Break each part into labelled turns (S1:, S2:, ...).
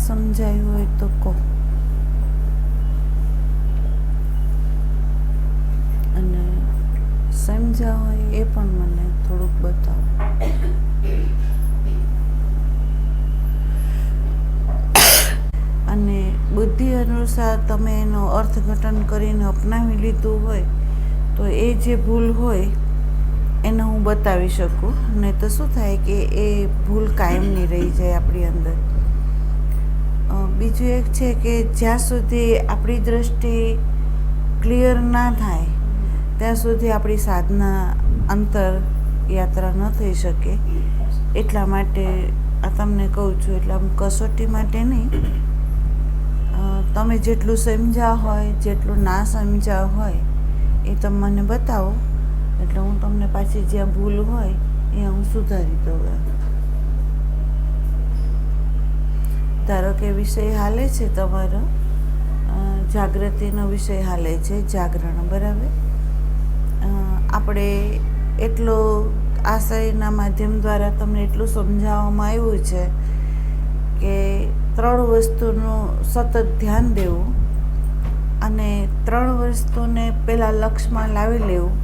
S1: સમજાયું હોય તો કહો, અને સમજ્યા હોય એ પણ મને થોડુંક બતાવો. અને બુદ્ધિ અનુસાર તમે એનો અર્થઘટન કરીને અપનાવી લીધું હોય તો એ જે ભૂલ હોય એને હું બતાવી શકું. નહીં તો શું થાય કે એ ભૂલ કાયમની રહી જાય આપણી અંદર. બીજું એક છે કે જ્યાં સુધી આપણી દૃષ્ટિ ક્લિયર ના થાય ત્યાં સુધી આપણી સાધના અંતર યાત્રા ન થઈ શકે. એટલા માટે આ તમને કહું છું. એટલે આમ કસોટી માટે નહીં, તમે જેટલું સમજ્યા હોય, જેટલું ના સમજ્યા હોય એ તમે મને બતાવો, એટલે હું તમને પાછી જ્યાં ભૂલ હોય એ હું સુધારી દઉં. ધારો કે વિષય હાલે છે તમારો, જાગૃતિનો વિષય હાલે છે, જાગરણ, બરાબર. આપણે એટલો આશયના માધ્યમ દ્વારા તમને એટલું સમજાવવામાં આવ્યું છે કે 3 વસ્તુનું સતત ધ્યાન દેવું અને 3 વસ્તુને પહેલાં લક્ષમાં લાવી લેવું.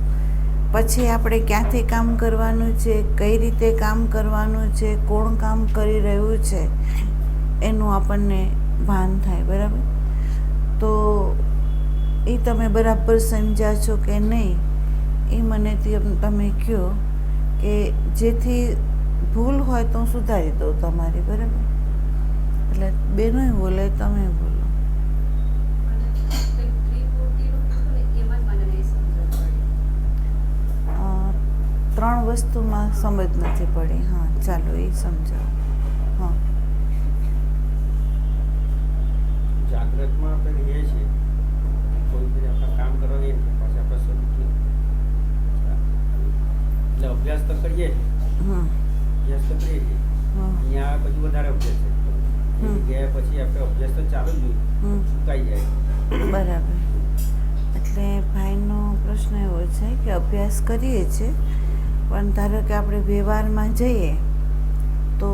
S1: પછી આપણે ક્યાંથી કામ કરવાનું છે, કઈ રીતે કામ કરવાનું છે, કોણ કામ કરી રહ્યું છે એનું આપણને ભાન થાય, બરાબર. તો એ તમે બરાબર સમજ્યા છો કે નહીં એ મને તમે કહો, કે જેથી ભૂલ હોય તો હું સુધારી દઉં તમારી, બરાબર. એટલે બેનોય બોલે, તમે બોલો. 3 વસ્તુમાં સમજ નથી પડી. હા, ચાલો એ સમજાવો. હા,
S2: જાગ્રતમાં આપણે રહીએ છીએ, કોઈ બી આપણે કામ કરવા જઈએ પાછા આપણે શરૂ એટલે અભ્યાસ તો કરીએ છીએ, અભ્યાસ તો કરીએ છીએ. અહીંયા પછી વધારે અભ્યાસ છે, ગયા પછી આપણે અભ્યાસ તો ચાલુ જ જોઈએ, ચૂકાઈ જાય.
S1: બરાબર. એટલે ભાઈનો પ્રશ્ન એવો છે કે અભ્યાસ કરીએ છીએ, પણ ધારો કે આપણે વ્યવહારમાં જઈએ તો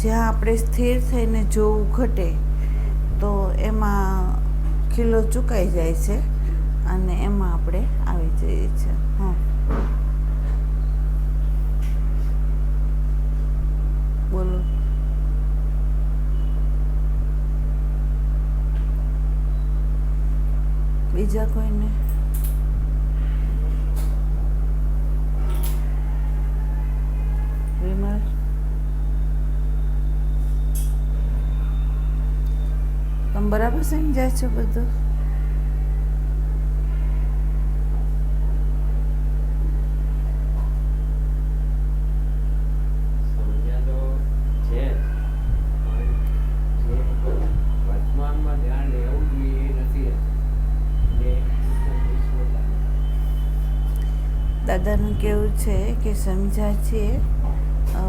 S1: જ્યાં આપણે સ્થિર થઈને જોવું ઘટે તો એમાં ખીલો ચૂકાઈ જાય છે અને એમાં આપણે આવી જઈએ છીએ. હા, બોલો. બીજા કોઈને? વિમલ? તમે બરાબર સમજ્યા છો બધું? દાદાનું કહેવું છે કે સમજ્યા છીએ,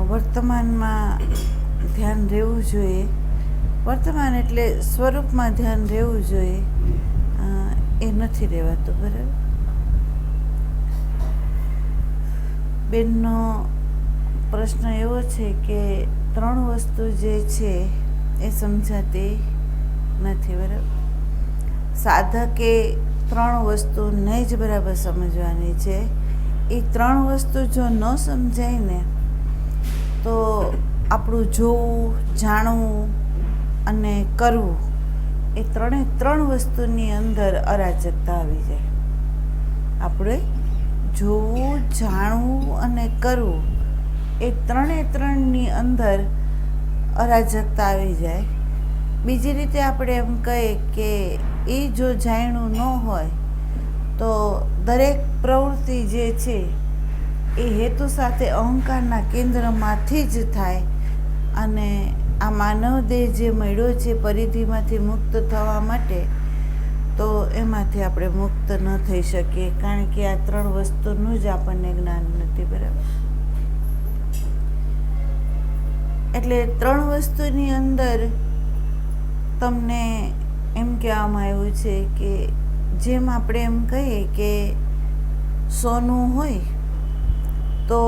S1: વર્તમાનમાં ધ્યાન રહેવું જોઈએ. વર્તમાન એટલે સ્વરૂપમાં ધ્યાન રહેવું જોઈએ, એ નથી રહેવાતું, બરાબર. બેનનો પ્રશ્ન એવો છે કે 3 વસ્તુ જે છે એ સમજાતી નથી, બરાબર. સાધકે 3 વસ્તુ નહીં જ બરાબર સમજવાની છે. એ 3 વસ્તુ જો ન સમજાય ને તો આપણું જોવું, જાણવું અને કરવું એ 3 વસ્તુની અંદર અરાજકતા આવી જાય. આપણે જોવું, જાણવું અને કરવું એ 3ની અંદર અરાજકતા આવી જાય. બીજી રીતે આપણે એમ કહીએ કે એ જો જાણ્યું ન હોય તો દરેક પ્રવૃત્તિ જે છે એ હેતુ સાથે અહંકારના કેન્દ્રમાંથી જ થાય અને આ માનવ દેહ જે મળ્યો છે પરિધિમાંથી મુક્ત થવા માટે, તો એમાંથી આપણે મુક્ત ન થઈ શકીએ, કારણ કે આ 3 વસ્તુનું જ આપણને જ્ઞાન નથી, બરાબર. એટલે 3 વસ્તુની અંદર તમને એમ કહેવામાં આવ્યું છે કે જેમ આપણે એમ કહીએ કે સોનું હોય તો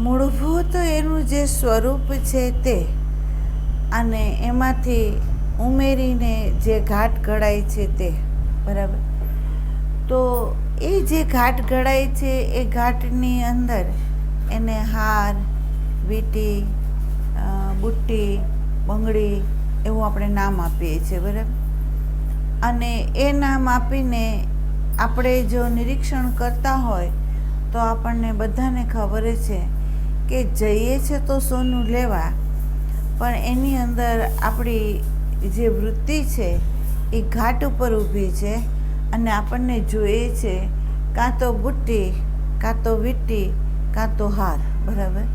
S1: મૂળભૂત એનું જે સ્વરૂપ છે તે, અને એમાંથી ઉમેરીને જે ઘાટ ઘડાય છે તે, બરાબર. તો એ જે ઘાટ ઘડાય છે એ ઘાટની અંદર એને હાર, વીંટી, બુટ્ટી, બંગડી એવું આપણે નામ આપીએ છીએ, બરાબર. અને એ નામ આપીને આપણે જો નિરીક્ષણ કરતા હોય તો આપણને બધાને ખબર છે કે જઈએ છે તો સોનું લેવા, પણ એની અંદર આપણી જે વૃત્તિ છે એ ઘાટ ઉપર ઊભી છે અને આપણને જોઈએ છે કાં તો બુટ્ટી, કાં તો વીંટી, કાં તો હાર, બરાબર.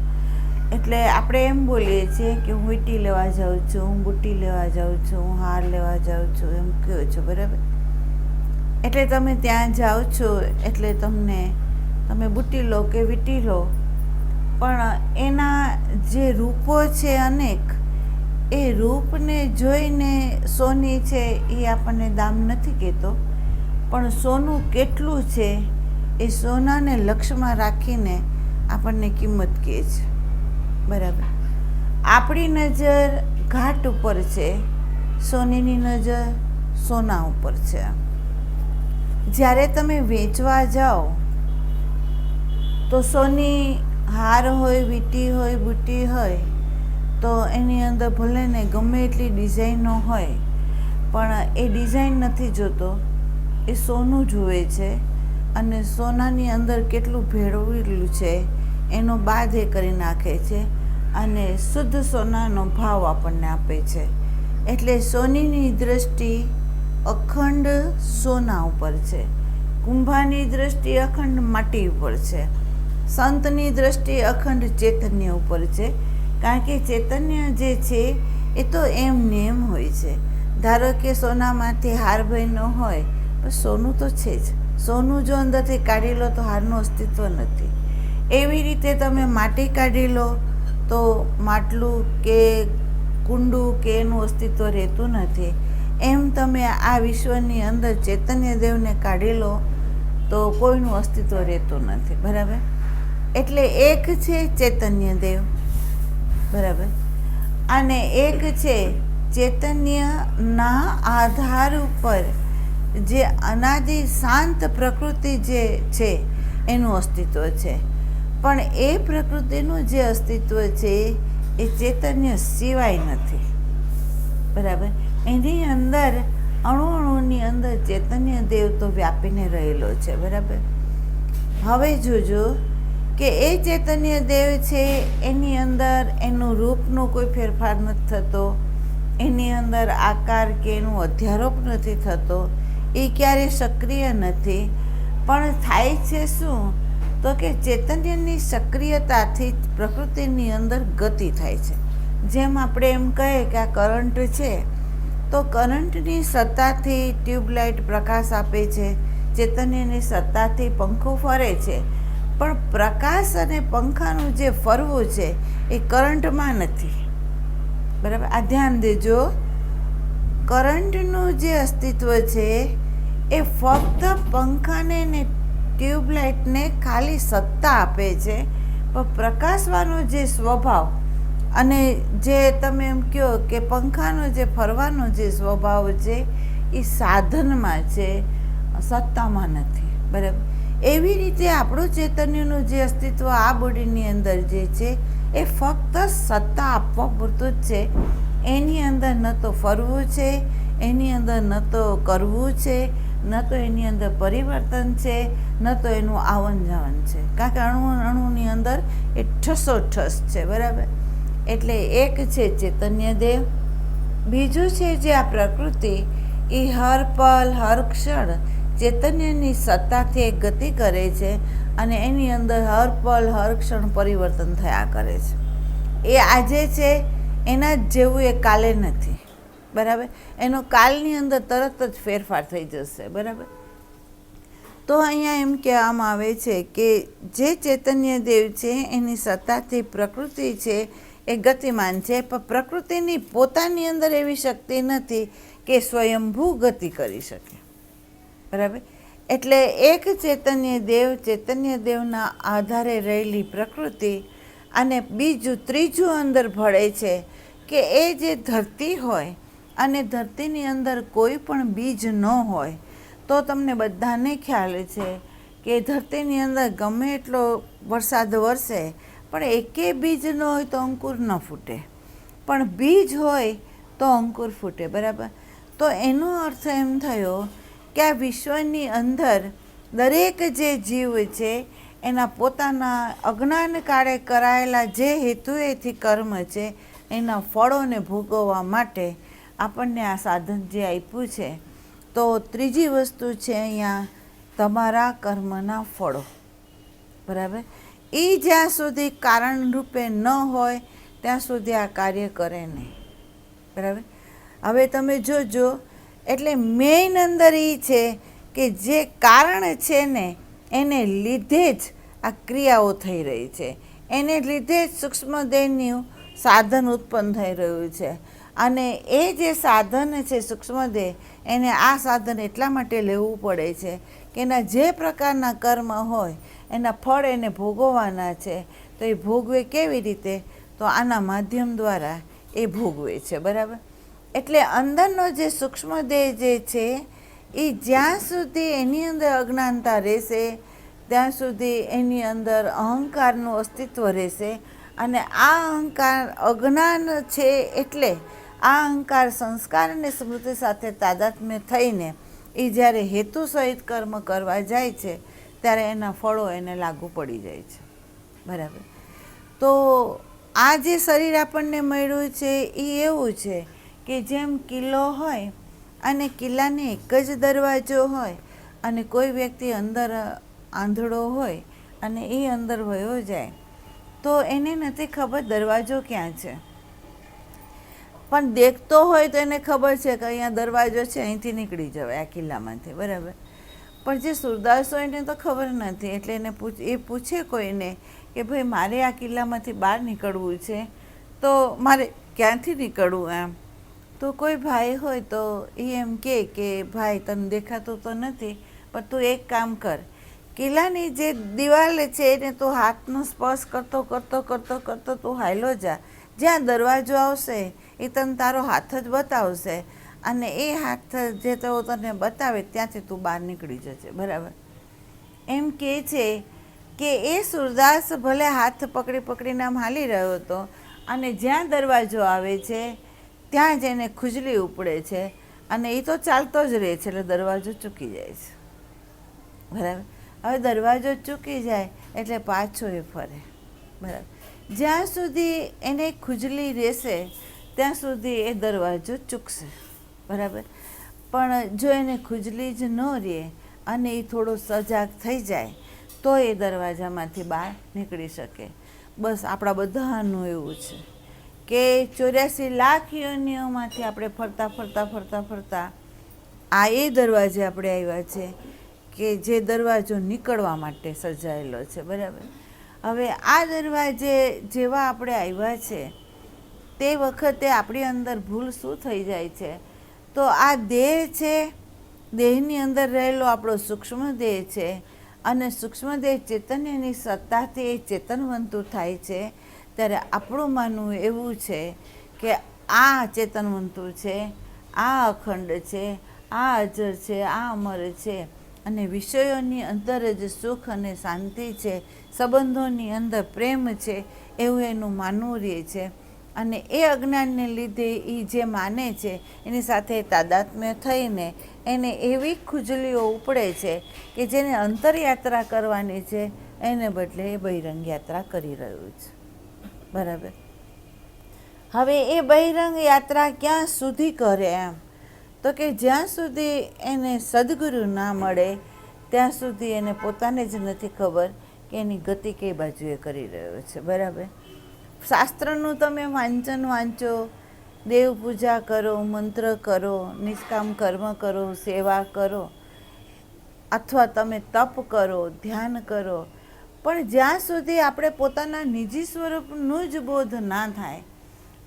S1: એટલે આપણે એમ બોલીએ છીએ કે હું વીંટી લેવા જાઉં છું, હું બુટ્ટી લેવા જાઉં છું, હું હાર લેવા જાઉં છું, એમ કહો છો, બરાબર. એટલે તમે ત્યાં જાઓ છો એટલે તમે બુટ્ટી લો કે વીંટી લો, પણ એના જે રૂપો છે અનેક, એ રૂપને જોઈને સોની છે એ આપણને દામ નથી કહેતો, પણ સોનું કેટલું છે એ સોનાને લક્ષમાં રાખીને આપણને કિંમત કહે છે, બરાબર. આપણી નજર ઘાટ ઉપર છે, સોનીની નજર સોના ઉપર છે. જ્યારે તમે વેચવા જાઓ તો સોની હાર હોય, વીંટી હોય, બુટ્ટી હોય તો એની અંદર ભલે ને ગમે એટલી ડિઝાઇનો હોય, પણ એ ડિઝાઇન નથી જોતો, એ સોનું જુએ છે અને સોનાની અંદર કેટલું ભેળવેલું છે એનો બાદ એ કરી નાખે છે અને શુદ્ધ સોનાનો ભાવ આપણને આપે છે. એટલે સોનીની દૃષ્ટિ અખંડ સોના ઉપર છે, કુંભારની દૃષ્ટિ અખંડ માટી ઉપર છે, સંતની દૃષ્ટિ અખંડ ચૈતન્ય ઉપર છે. કારણ કે ચૈતન્ય જે છે એ તો એમને એમ હોય છે. ધારો કે સોનામાંથી હાર બન્યો હોય, પણ સોનું તો છે જ. સોનું જો અંદરથી કાઢી લો તો હારનું અસ્તિત્વ નથી. એવી રીતે તમે માટી કાઢી લો તો માટલું કે કુંડું કે એનું અસ્તિત્વ રહેતું નથી. એમ તમે આ વિશ્વની અંદર ચૈતન્ય દેવને કાઢી લો તો કોઈનું અસ્તિત્વ રહેતું નથી, બરાબર. એટલે એક છે ચૈતન્ય દેવ, બરાબર, અને એક છે ચૈતન્યના આધાર ઉપર જે અનાદિ શાંત પ્રકૃતિ જે છે એનું અસ્તિત્વ છે. પણ એ પ્રકૃતિનું જે અસ્તિત્વ છે એ ચૈતન્ય સિવાય નથી, બરાબર. એની અંદર અણુની અંદર ચૈતન્ય દેવ તો વ્યાપીને રહેલો છે, બરાબર. હવે જોજો કે એ ચૈતન્ય દેવ છે એની અંદર એનું રૂપનો કોઈ ફેરફાર નથી થતો, એની અંદર આકાર કે એનું અધ્યારોપ નથી થતો, એ ક્યારેય સક્રિય નથી. પણ થાય છે શું તો કે ચૈતન્યની સક્રિયતાથી પ્રકૃતિની અંદર ગતિ થાય છે. જેમ આપણે એમ કહીએ કે આ કરંટ છે તો કરંટની સત્તાથી ટ્યુબલાઇટ પ્રકાશ આપે છે, ચૈતન્યની સત્તાથી પંખો ફરે છે. પણ પ્રકાશ અને પંખાનું જે ફરવું છે એ કરંટમાં નથી, બરાબર. આ ધ્યાન દેજો, કરંટનું જે અસ્તિત્વ છે એ ફક્ત પંખાને ને ટ્યુબલાઇટને ખાલી સત્તા આપે છે, પણ પ્રકાશવાનો જે સ્વભાવ અને જે તમે એમ કહો કે પંખાનો જે ફરવાનો જે સ્વભાવ છે એ સાધનમાં છે, સત્તામાં નથી, બરાબર. એવી રીતે આપણું ચૈતન્યનું જે અસ્તિત્વ આ બોડીની અંદર જે છે એ ફક્ત સત્તા આપવા પૂરતું જ છે. એની અંદર ન તો ફરવું છે, એની અંદર ન તો કરવું છે, ન તો એની અંદર પરિવર્તન છે, ન તો એનું આવન જાવન છે. કારણ કે અણુની અંદર એ ઠસોઠસ છે, બરાબર. એટલે એક છે ચૈતન્ય દેવ, બીજું છે જે આ પ્રકૃતિ એ હર પલ હર ક્ષણ ચૈતન્યની સત્તાથી એક ગતિ કરે છે અને એની અંદર હર પલ હર ક્ષણ પરિવર્તન થયા કરે છે. એ આજે છે એના જ જેવું એ કાલે નથી, બરાબર. એનો કાલની અંદર તરત જ ફેરફાર થઈ જશે, બરાબર. તો અહીંયા એમ કહેવામાં આવે છે કે જે ચૈતન્ય દેવ છે એની સત્તાથી પ્રકૃતિ છે એ ગતિમાન છે, પણ પ્રકૃતિની પોતાની અંદર એવી શક્તિ નથી કે સ્વયંભૂ ગતિ કરી શકે, બરાબર. એટલે એક ચૈતન્ય દેવના આધારે રહેલી પ્રકૃતિ અને ત્રીજું અંદર ભળે છે કે એ જે ધરતી હોય અને ધરતીની અંદર કોઈ પણ બીજ ન હોય તો તમને બધાને ખ્યાલ છે કે ધરતીની અંદર ગમે એટલો વરસાદ વરસે પણ એકે બીજ ન હોય તો અંકુર ન ફૂટે, પણ બીજ હોય તો અંકુર ફૂટે. બરાબર? તો એનો અર્થ એમ થયો કે આ વિશ્વની અંદર દરેક જે જીવ છે એના પોતાના અજ્ઞાન કાળે કરાયેલા જે હેતુએથી કર્મ છે એના ફળોને ભોગવવા માટે આપણને આ સાધન જે આપ્યું છે. તો ત્રીજી વસ્તુ છે અહીંયા તમારા કર્મના ફળો. બરાબર? એ જ્યાં સુધી કારણ રૂપે ન હોય ત્યાં સુધી આ કાર્ય કરે નહીં. બરાબર? હવે તમે જોજો, એટલે મેઇન અંદર એ છે કે જે કારણ છે ને એને લીધે જ આ ક્રિયાઓ થઈ રહી છે, એને લીધે જ સૂક્ષ્મદેહનું સાધન ઉત્પન્ન થઈ રહ્યું છે. અને એ જે સાધન છે સૂક્ષ્મદેહ, એને આ સાધન એટલા માટે લેવું પડે છે કે એના જે પ્રકારના કર્મ હોય એના ફળ એને ભોગવવાના છે. તો એ ભોગવે કેવી રીતે? તો આના માધ્યમ દ્વારા એ ભોગવે છે. બરાબર? એટલે અંદરનો જે સૂક્ષ્મદેહ જે છે એ જ્યાં સુધી એની અંદર અજ્ઞાનતા રહેશે ત્યાં સુધી એની અંદર અહંકારનું અસ્તિત્વ રહેશે. અને આ અહંકાર અજ્ઞાન છે એટલે આ અહંકાર સંસ્કાર અને સ્મૃતિ સાથે તાદાત્મ્ય થઈને એ જ્યારે હેતુ સહિત કર્મ કરવા જાય છે ત્યારે એના ફળો એને લાગુ પડી જાય છે. બરાબર? તો આ જે શરીર આપણને મળ્યું છે એ એવું છે કે જેમ કિલ્લો હોય અને કિલ્લાને એક જ દરવાજો હોય અને કોઈ વ્યક્તિ અંદર આંધળો હોય અને એ અંદર વયો જાય તો એને નથી ખબર દરવાજો ક્યાં છે, પણ દેખતો હોય તો એને ખબર છે કે અહીંયા દરવાજો છે, અહીંથી નીકળી જવાય આ કિલ્લામાંથી. બરાબર? પણ જે સુરદાસ હોય એને તો ખબર નથી, એટલે એને પૂછે કોઈને કે ભાઈ મારે આ કિલ્લામાંથી બહાર નીકળવું છે તો મારે ક્યાંથી નીકળવું એમ. તો કોઈ ભાઈ હોય તો એ એમ કે ભાઈ તને દેખાતું તો નથી પણ તું એક કામ કર, કિલ્લાની જે દિવાલ છે એને તું હાથનો સ્પર્શ કરતો કરતો કરતો કરતો તું હાલ્યો જા, જ્યાં દરવાજો આવશે એ તને તારો હાથ જ બતાવશે અને એ હાથ જે તો તને બતાવે ત્યાંથી તું બહાર નીકળી જશે. બરાબર? એમ કહે છે કે એ સુરદાસ ભલે હાથ પકડી પકડીને આમ હાલી રહ્યો હતો અને જ્યાં દરવાજો આવે છે ત્યાં જ એને ખુજલી ઉપડે છે અને એ તો ચાલતો જ રહે છે એટલે દરવાજો ચૂકી જાય છે. બરાબર? હવે દરવાજો ચૂકી જાય એટલે પાછો એ ફરે. બરાબર? જ્યાં સુધી એને ખુજલી રહેશે ત્યાં સુધી એ દરવાજો ચૂકશે. બરાબર? પણ જો એને ખુજલી જ ન રહે અને એ થોડો સજાગ થઈ જાય તો એ દરવાજામાંથી બહાર નીકળી શકે. બસ આપણા બધાનું એવું છે કે 84 લાખ યોનિઓમાંથી આપણે ફરતા ફરતા ફરતા ફરતા આ એ દરવાજે આપણે આવ્યા છે કે જે દરવાજો નીકળવા માટે સર્જાયેલો છે. બરાબર? હવે આ દરવાજે જેવા આપણે આવ્યા છે તે વખતે આપણી અંદર ભૂલ શું થઈ જાય છે? તો આ દેહ છે, દેહની અંદર રહેલો આપણો સૂક્ષ્મ દેહ છે અને સૂક્ષ્મ દેહ ચૈતન્યની સત્તાથી એ ચેતનવંતુ થાય છે. ત્યારે આપણું માનવું એવું છે કે આ ચેતનવંતુ છે, આ અખંડ છે, આ અજર છે, આ અમર છે અને વિષયોની અંદર જ સુખ અને શાંતિ છે, સંબંધોની અંદર પ્રેમ છે એવું એનું માનવું રહે છે. અને એ અજ્ઞાનને લીધે એ જે માને છે એની સાથે તાદાત્મ્ય થઈને એને એવી ખુજલીઓ ઉપડે છે કે જેને અંતરયાત્રા કરવાની છે એને બદલે એ બહિરંગ યાત્રા કરી રહ્યું છે. બરાબર? હવે એ બહિરંગ યાત્રા ક્યાં સુધી કરે એમ? તો કે જ્યાં સુધી એને સદગુરુ ના મળે ત્યાં સુધી એને પોતાને જ નથી ખબર કે એની ગતિ કઈ બાજુએ કરી રહ્યો છે. બરાબર? શાસ્ત્રનું તમે વાંચન વાંચો, દેવ પૂજા કરો, મંત્ર કરો, નિષ્કામ કર્મ કરો, સેવા કરો અથવા તમે તપ કરો, ધ્યાન કરો, પણ જ્યાં સુધી આપણે પોતાના નિજી સ્વરૂપનું જ બોધ ના થાય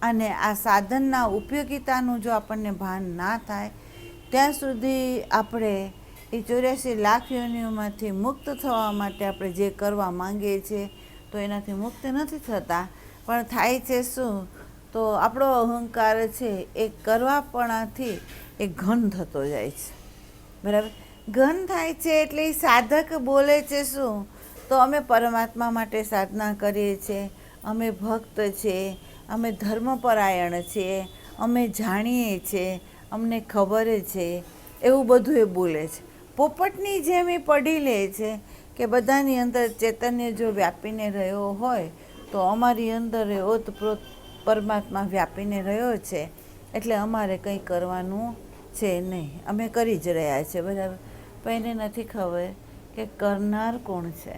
S1: અને આ સાધનના ઉપયોગિતાનું જો આપણને ભાન ના થાય ત્યાં સુધી આપણે એ 84 લાખ યોનિઓમાંથી મુક્ત થવા માટે આપણે જે કરવા માંગીએ છીએ તો એનાથી મુક્ત નથી થતા. પણ થાય છે શું? તો આપણો અહંકાર છે એ કરવાપણાથી એ ઘન થતો જાય છે, બરાબર. ઘન થાય છે એટલે એ સાધક બોલે છે શું, તો અમે પરમાત્મા માટે સાધના કરીએ છીએ, અમે ભક્ત છીએ, અમે ધર્મપરાયણ છીએ, અમે જાણીએ છીએ, અમને ખબર છે, એવું બધું એ બોલે છે. પોપટની જેમ એ પડી લે છે કે બધાની અંદર ચૈતન્ય જો વ્યાપીને રહ્યો હોય તો અમારી અંદર એ ઓતપ્રોત પરમાત્મા વ્યાપીને રહ્યો છે, એટલે અમારે કંઈ કરવાનું છે નહીં, અમે કરી જ રહ્યા છીએ, બરાબર. પણ એને નથી ખબર કે કરનાર કોણ છે,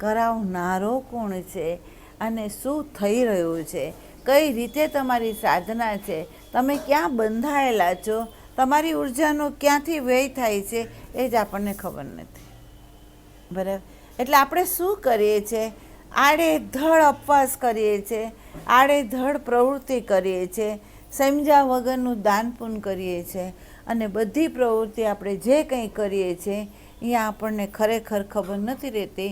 S1: કરાવનારો કોણ છે, અને શું થઈ રહ્યું છે, કઈ રીતે તમારી સાધના છે, તમે ક્યાં બંધાયેલા છો, તમારી ઉર્જાનો ક્યાંથી વ્યય થાય છે, એ જ આપણને ખબર નથી, બરાબર. એટલે આપણે શું કરીએ છીએ, આડેધડ અપવાસ કરીએ છીએ, આડેધડ પ્રવૃત્તિ કરીએ છીએ, સમજ્યા વગરનું દાન પુણ્ય કરીએ છીએ, અને બધી પ્રવૃત્તિ આપણે જે કંઈ કરીએ છીએ અહીંયા આપણને ખરેખર ખબર નથી રહેતી.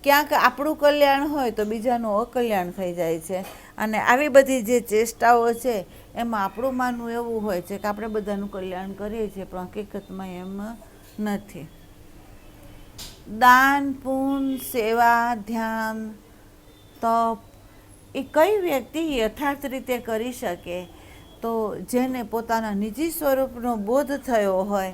S1: ક્યાંક આપણું કલ્યાણ હોય તો બીજાનું અકલ્યાણ થઈ જાય છે, અને આવી બધી જે ચેષ્ટાઓ છે એમાં આપણું માનવું એવું હોય છે કે આપણે બધાનું કલ્યાણ કરીએ છીએ, પણ હકીકતમાં એમ નથી. દાન પુણ્ય સેવા ધ્યાન તપ એ કઈ વ્યક્તિ યથાર્થ રીતે કરી શકે, તો જેને પોતાના નિજી સ્વરૂપનો બોધ થયો હોય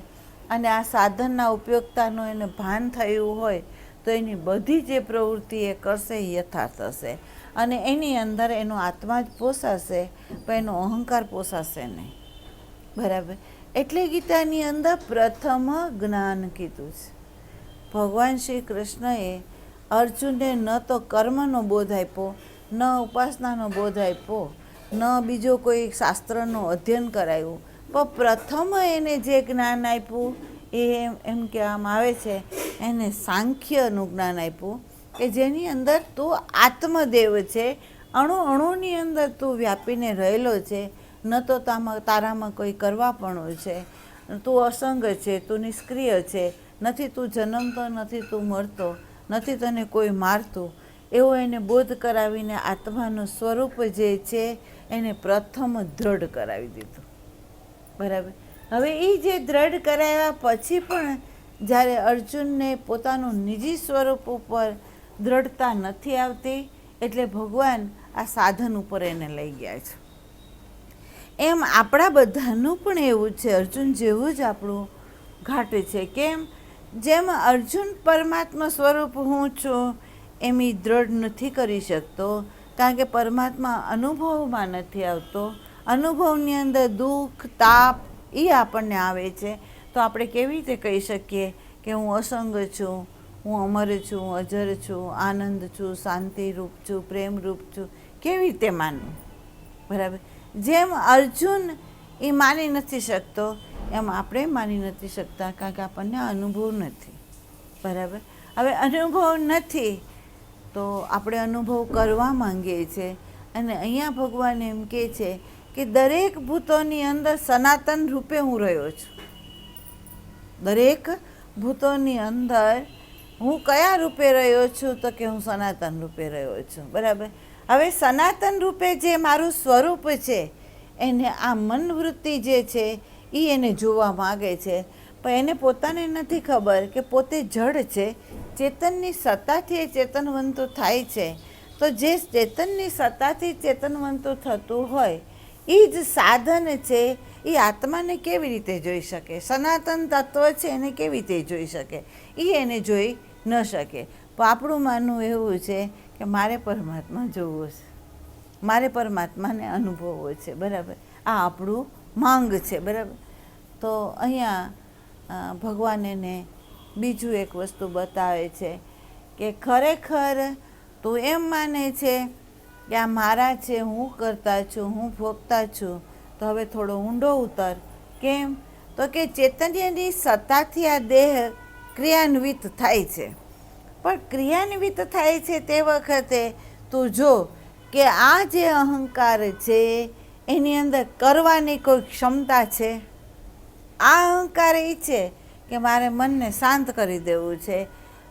S1: અને આ સાધનના ઉપયોગતાનું એને ભાન થયું હોય તો એની બધી જે પ્રવૃત્તિ એ કરશે એ યથાર્થ હશે, અને એની અંદર એનો આત્મા જ પોસાશે પણ એનો અહંકાર પોસાશે નહીં, બરાબર. એટલે ગીતાની અંદર પ્રથમ જ્ઞાન કીધું છે. ભગવાન શ્રી કૃષ્ણએ અર્જુનને ન તો કર્મનો બોધ આપ્યો, ન ઉપાસનાનો બોધ આપ્યો, ન બીજો કોઈ શાસ્ત્રનો અધ્યયન કરાવ્યું, પણ પ્રથમ એને જે જ્ઞાન આપ્યું એ એમ કહેવામાં આવે છે એને સાંખ્યનું જ્ઞાન આપ્યું, કે જેની અંદર તું આત્મદેવ છે, અણુ અણુની અંદર તું વ્યાપીને રહેલો છે, ન તો તારામાં કોઈ કરવાપણું છે, તું અસંગ છે, તું નિષ્ક્રિય છે, નથી તું જન્મતો, નથી તું મરતો, નથી તને કોઈ મારતું, એવો એને બોધ કરાવીને આત્માનું સ્વરૂપ જે છે એને પ્રથમ દ્રઢ કરાવી દીધું, બરાબર. હવે એ જે દ્રઢ કરાવ્યા પછી પણ જ્યારે અર્જુનને પોતાનું નિજી સ્વરૂપ ઉપર દ્રઢતા નથી આવતી, એટલે ભગવાન આ સાધન ઉપર એને લઈ ગયા છે. એમ આપણા બધાનું પણ એવું છે, અર્જુન જેવું જ આપણું ઘાટ છે. કેમ? જેમ અર્જુન પરમાત્મા સ્વરૂપ હું છું એમ એ દ્રઢ નથી કરી શકતો, કારણ કે પરમાત્મા અનુભવમાં નથી આવતો, અનુભવની અંદર દુઃખ તાપ એ આપણને આવે છે, તો આપણે કેવી રીતે કહી શકીએ કે હું અસંગ છું, હું અમર છું, અજર છું, આનંદ છું, શાંતિરૂપ છું, પ્રેમરૂપ છું, કેવી રીતે માનવું, બરાબર. જેમ અર્જુન એ માની નથી શકતો એમ આપણે માની નથી શકતા, કારણ કે આપણને અનુભવ નથી, બરાબર. હવે અનુભવ નથી તો આપણે અનુભવ કરવા માંગીએ છીએ, અને અહીંયા ભગવાન એમ કહે છે કે દરેક ભૂતોની અંદર સનાતન રૂપે હું રહ્યો છું, દરેક ભૂતોની અંદર હું કયા રૂપે રહ્યો છું, તો કે હું સનાતન રૂપે રહ્યો છું, બરાબર. હવે સનાતન રૂપે જે મારું સ્વરૂપ છે એને આ મનવૃત્તિ જે છે એ એને જોવા માગે છે, પણ એને પોતાને નથી ખબર કે પોતે જડ છે, ચેતનની સત્તાથી એ ચેતનવંતું થાય છે. તો જે ચેતનની સત્તાથી ચેતનવંતું થતું હોય એ જ સાધન છે, એ આત્માને કેવી રીતે જોઈ શકે, સનાતન તત્વ છે એને કેવી રીતે જોઈ શકે, એ એને જોઈ ન શકે. પણ આપણું માનવું એવું છે કે મારે પરમાત્મા જોવો છે, મારે પરમાત્માને અનુભવવો છે, બરાબર. આ આપણું માંગ છે, બરાબર. તો અહીંયા ભગવાન એને બીજું એક વસ્તુ બતાવે છે કે ખરેખર તું એમ માને છે કે આ મારા છે, હું કરતા છું, હું ભોગતા છું, તો હવે થોડો ઊંડો ઉતર. કેમ? તો કે ચૈતન્યની સત્તાથી આ દેહ ક્રિયાન્વિત થાય છે, પણ ક્રિયાન્વિત થાય છે તે વખતે તું જો કે આ જે અહંકાર છે એની અંદર કરવાની કોઈ ક્ષમતા છે. આ અહંકાર એ છે કે મારે મનને શાંત કરી દેવું છે,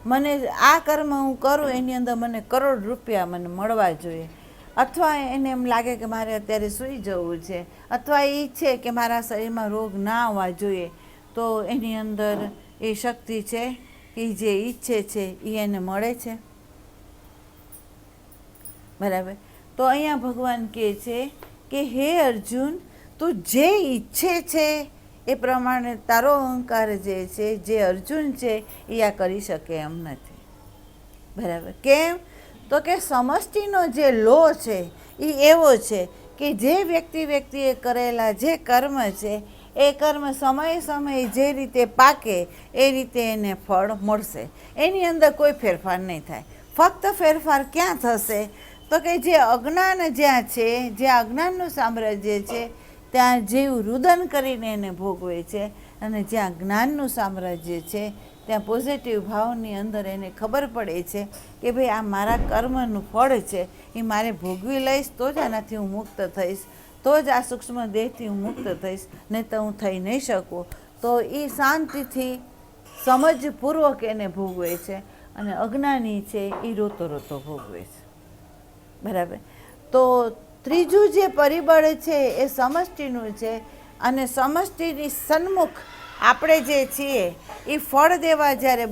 S1: મને આ કર્મ હું કરું એની અંદર મને કરોડ રૂપિયા મને મળવા જોઈએ, અથવા એને એમ લાગે કે મારે અત્યારે સૂઈ જવું છે, અથવા એ ઈચ્છે કે મારા શરીરમાં રોગ ના આવવા જોઈએ, તો એની અંદર એ શક્તિ છે કે જે ઈચ્છે છે એ એને મળે છે. બરાબર. તો અહીંયા ભગવાન કહે છે કે હે અર્જુન, તું જે ઈચ્છે છે એ પ્રમાણે તારો અહંકાર જે છે, જે અર્જુન છે એ આ કરી શકે એમ નથી. બરાબર. કેમ? તો કે સમષ્ટિનો જે લો છે એ એવો છે કે જે વ્યક્તિએ કરેલા જે કર્મ છે એ કર્મ સમયે જે રીતે પાકે એ રીતે એને ફળ મળશે. એની અંદર કોઈ ફેરફાર નહીં થાય. ફક્ત ફેરફાર ક્યાં થશે? તો કે જે અજ્ઞાન જ્યાં છે, જે અજ્ઞાનનું સામ્રાજ્ય છે ત્યાં જીવ રુદન કરીને એને ભોગવે છે, અને જ્યાં જ્ઞાનનું સામ્રાજ્ય છે ત્યાં પોઝિટિવ ભાવની અંદર એને ખબર પડે છે કે ભાઈ આ મારા કર્મનું ફળ છે, એ મારે ભોગવી લઈશ તો જ આનાથી હું મુક્ત થઈશ, તો જ આ સૂક્ષ્મ દેહથી હું મુક્ત થઈશ, નહીં તો હું થઈ નહીં શકું. તો એ શાંતિથી સમજપૂર્વક એને ભોગવે છે, અને અજ્ઞાની છે એ રોતો રોતો ભોગવે છે. બરાબર. તો ત્રીજું જે પરિબળ છે એ સમષ્ટિનું છે, અને સમષ્ટિની સન્મુખ આપણે જે છીએ એ ફળ દેવા જ્યારે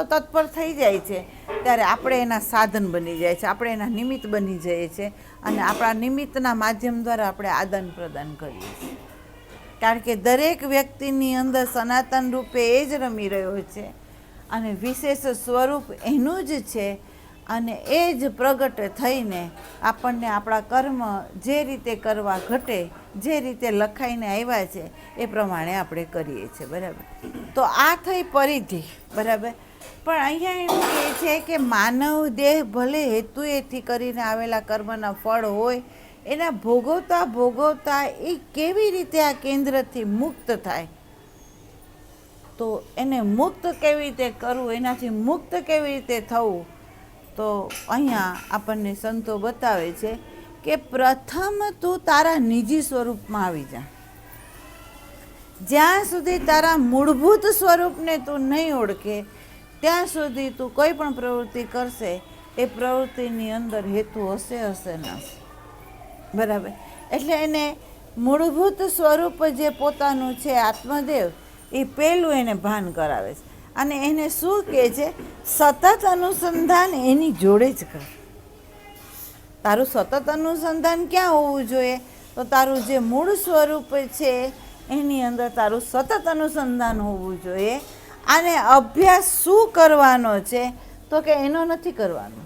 S1: તત્પર થઈ જાય છે ત્યારે આપણે એના સાધન બની જાય છે, આપણે એના નિમિત્ત બની જઈએ છીએ, અને આપણા નિમિત્તના માધ્યમ દ્વારા આપણે આદાન પ્રદાન કરીએ છીએ. કારણ કે દરેક વ્યક્તિની અંદર સનાતન રૂપે એ જ રમી રહ્યો છે, અને વિશેષ સ્વરૂપ એનું જ છે, અને એ જ પ્રગટ થઈને આપણને આપણા કર્મ જે રીતે કરવા ઘટે, જે રીતે લખાઈને આવ્યા છે એ પ્રમાણે આપણે કરીએ છીએ. બરાબર. તો આ થઈ પરિધિ. બરાબર. પણ અહીંયા એમ કહે છે કે માનવ દેહ ભલે હેતુએથી કરીને આવેલા કર્મના ફળ હોય, એના ભોગવતા એ કેવી રીતે આ કેન્દ્રથી મુક્ત થાય, તો એને મુક્ત કેવી રીતે કરવું, એનાથી મુક્ત કેવી રીતે થવું, તો અહીંયા આપણને સંતો બતાવે છે કે પ્રથમ તું તારા નિજી સ્વરૂપમાં આવી જા. જ્યાં સુધી તારા મૂળભૂત સ્વરૂપને તું નહીં ઓળખે ત્યાં સુધી તું કોઈ પણ પ્રવૃત્તિ કરશે એ પ્રવૃત્તિની અંદર હેતુ હશે ન હશે. બરાબર. એટલે એને મૂળભૂત સ્વરૂપ જે પોતાનું છે આત્મદેવ, એ પહેલું એને ભાન કરાવે છે, અને એને શું કહે છે? સતત અનુસંધાન એની જોડે જ કર. તારું સતત અનુસંધાન ક્યાં હોવું જોઈએ? તો તારું જે મૂળ સ્વરૂપ છે એની અંદર તારું સતત અનુસંધાન હોવું જોઈએ. અને અભ્યાસ શું કરવાનો છે? તો કે એનો નથી કરવાનો.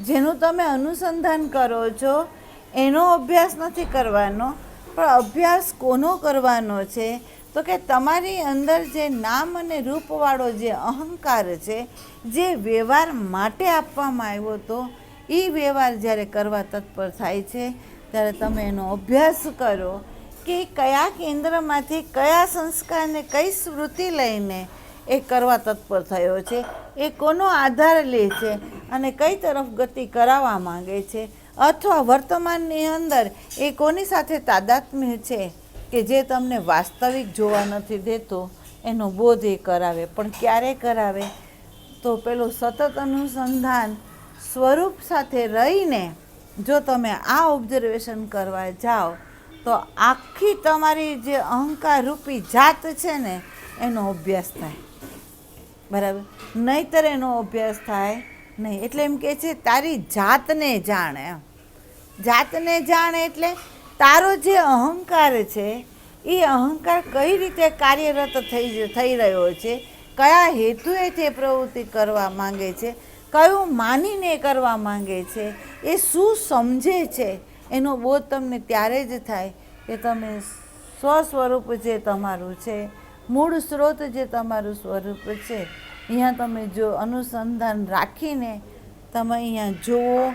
S1: જેનું તમે અનુસંધાન કરો છો એનો અભ્યાસ નથી કરવાનો, પણ અભ્યાસ કોનો કરવાનો છે? તો કે તમારી અંદર જે નામ અને રૂપવાળો જે અહંકાર છે, જે વ્યવહાર માટે આપવામાં આવ્યો હતો, એ વ્યવહાર જ્યારે કરવા તત્પર થાય છે ત્યારે તમે એનો અભ્યાસ કરો કે કયા કેન્દ્રમાંથી કયા સંસ્કારને કઈ સ્મૃતિ લઈને એ કરવા તત્પર થયો છે, એ કોનો આધાર લે છે અને કઈ તરફ ગતિ કરાવવા માંગે છે, અથવા વર્તમાનની અંદર એ કોની સાથે તાદાત્મ્ય છે કે જે તમને વાસ્તવિક જોવા નથી દેતો, એનો બોધ એ કરાવે. પણ ક્યારે કરાવે? તો પેલું સતત અનુસંધાન સ્વરૂપ સાથે રહીને જો તમે આ ઓબ્ઝર્વેશન કરવા જાઓ તો આખી તમારી જે અહંકાર રૂપી જાત છે ને એનો અભ્યાસ થાય. બરાબર. નહીંતર એનો અભ્યાસ થાય નહીં. એટલે એમ કહે છે તારી જાતને જાણે. જાતને જાણે એટલે તારો જે અહંકાર છે એ અહંકાર કઈ રીતે કાર્યરત થઈ રહ્યો છે, કયા હેતુએ તે પ્રવૃત્તિ કરવા માંગે છે, કયું માનીને કરવા માંગે છે, એ શું સમજે છે, એનો બોધ તમને ત્યારે જ થાય કે તમે સ્વસ્વરૂપ જે તમારું છે, મૂળ સ્ત્રોત જે તમારું સ્વરૂપ છે, અહીંયા તમે જો અનુસંધાન રાખીને તમે અહીંયા જુઓ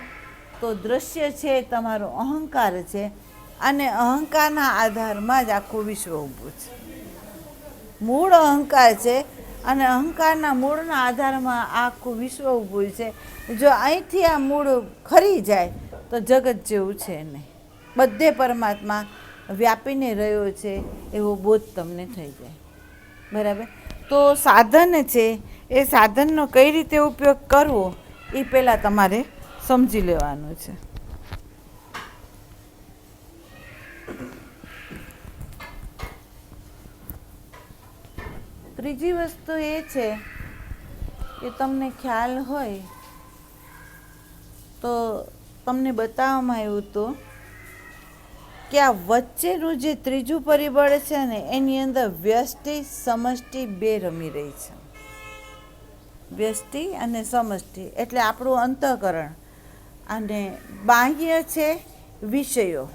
S1: તો દ્રશ્ય છે તમારો અહંકાર છે, અને અહંકારના આધારમાં જ આખું વિશ્વ ઊભું છે. મૂળ અહંકાર છે અને અહંકારના મૂળના આધારમાં આખું વિશ્વ ઊભું છે. જો અહીંથી આ મૂળ ખરી જાય તો જગત જેવું છે નહીં, બધે પરમાત્મા વ્યાપીને રહ્યો છે એવો બોધ તમને થઈ જાય. બરાબર. તો સાધન છે એ સાધનનો કઈ રીતે ઉપયોગ કરવો એ પહેલાં તમારે સમજી લેવાનું છે. ત્રીજી વસ્તુ એ છે કે તમને ખ્યાલ હોય તો તમને બતાવવામાં આવ્યું હતું કે આ વચ્ચેનું જે ત્રીજું પરિબળ છે ને એની અંદર વ્યષ્ટિ સમષ્ટિ બે રમી રહી છે. વ્યષ્ટિ અને સમષ્ટિ એટલે આપણું અંતઃકરણ, અને બાહ્ય છે વિષયો,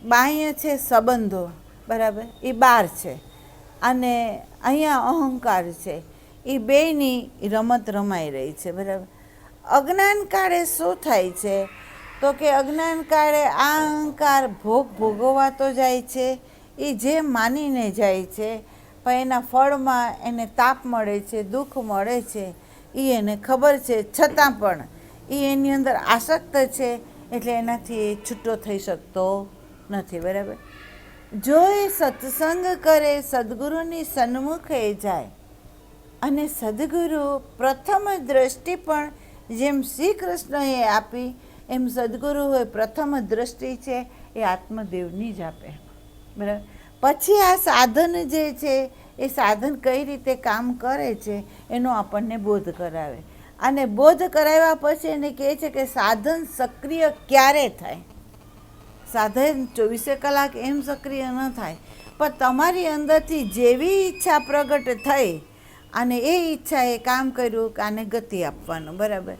S1: બાહ્ય છે સંબંધો, બરાબર, એ બાર છે, અને અહીંયા અહંકાર છે. એ બેયની રમત રમાઈ રહી છે, બરાબર. અજ્ઞાન કાળે શું થાય છે તો કે અજ્ઞાન કાળે આ અહંકાર ભોગવવા તો જાય છે, એ જે માનીને જાય છે, પણ એના ફળમાં એને તાપ મળે છે, દુઃખ મળે છે, એ એને ખબર છે, છતાં પણ એ એની અંદર આસક્ત છે, એટલે એનાથી એ છૂટો થઈ શકતો નથી, બરાબર. જો એ સત્સંગ કરે, સદગુરુની સન્મુખે જાય, અને સદગુરુ પ્રથમ દ્રષ્ટિ પણ જેમ શ્રી કૃષ્ણએ આપી એમ સદગુરુ હોય પ્રથમ દ્રષ્ટિ છે એ આત્મદેવની જ આપે, બરાબર. પછી આ સાધન જે છે એ સાધન કઈ રીતે કામ કરે છે એનો આપણને બોધ કરાવે, અને બોધ કરાવ્યા પછી એને કહે છે કે સાધન સક્રિય ક્યારે થાય. સાધન 24 કલાક એમ સક્રિય ન થાય, પણ તમારી અંદરથી જેવી ઈચ્છા પ્રગટ થઈ અને એ ઈચ્છાએ કામ કર્યું કે આને ગતિ આપવાનું, બરાબર.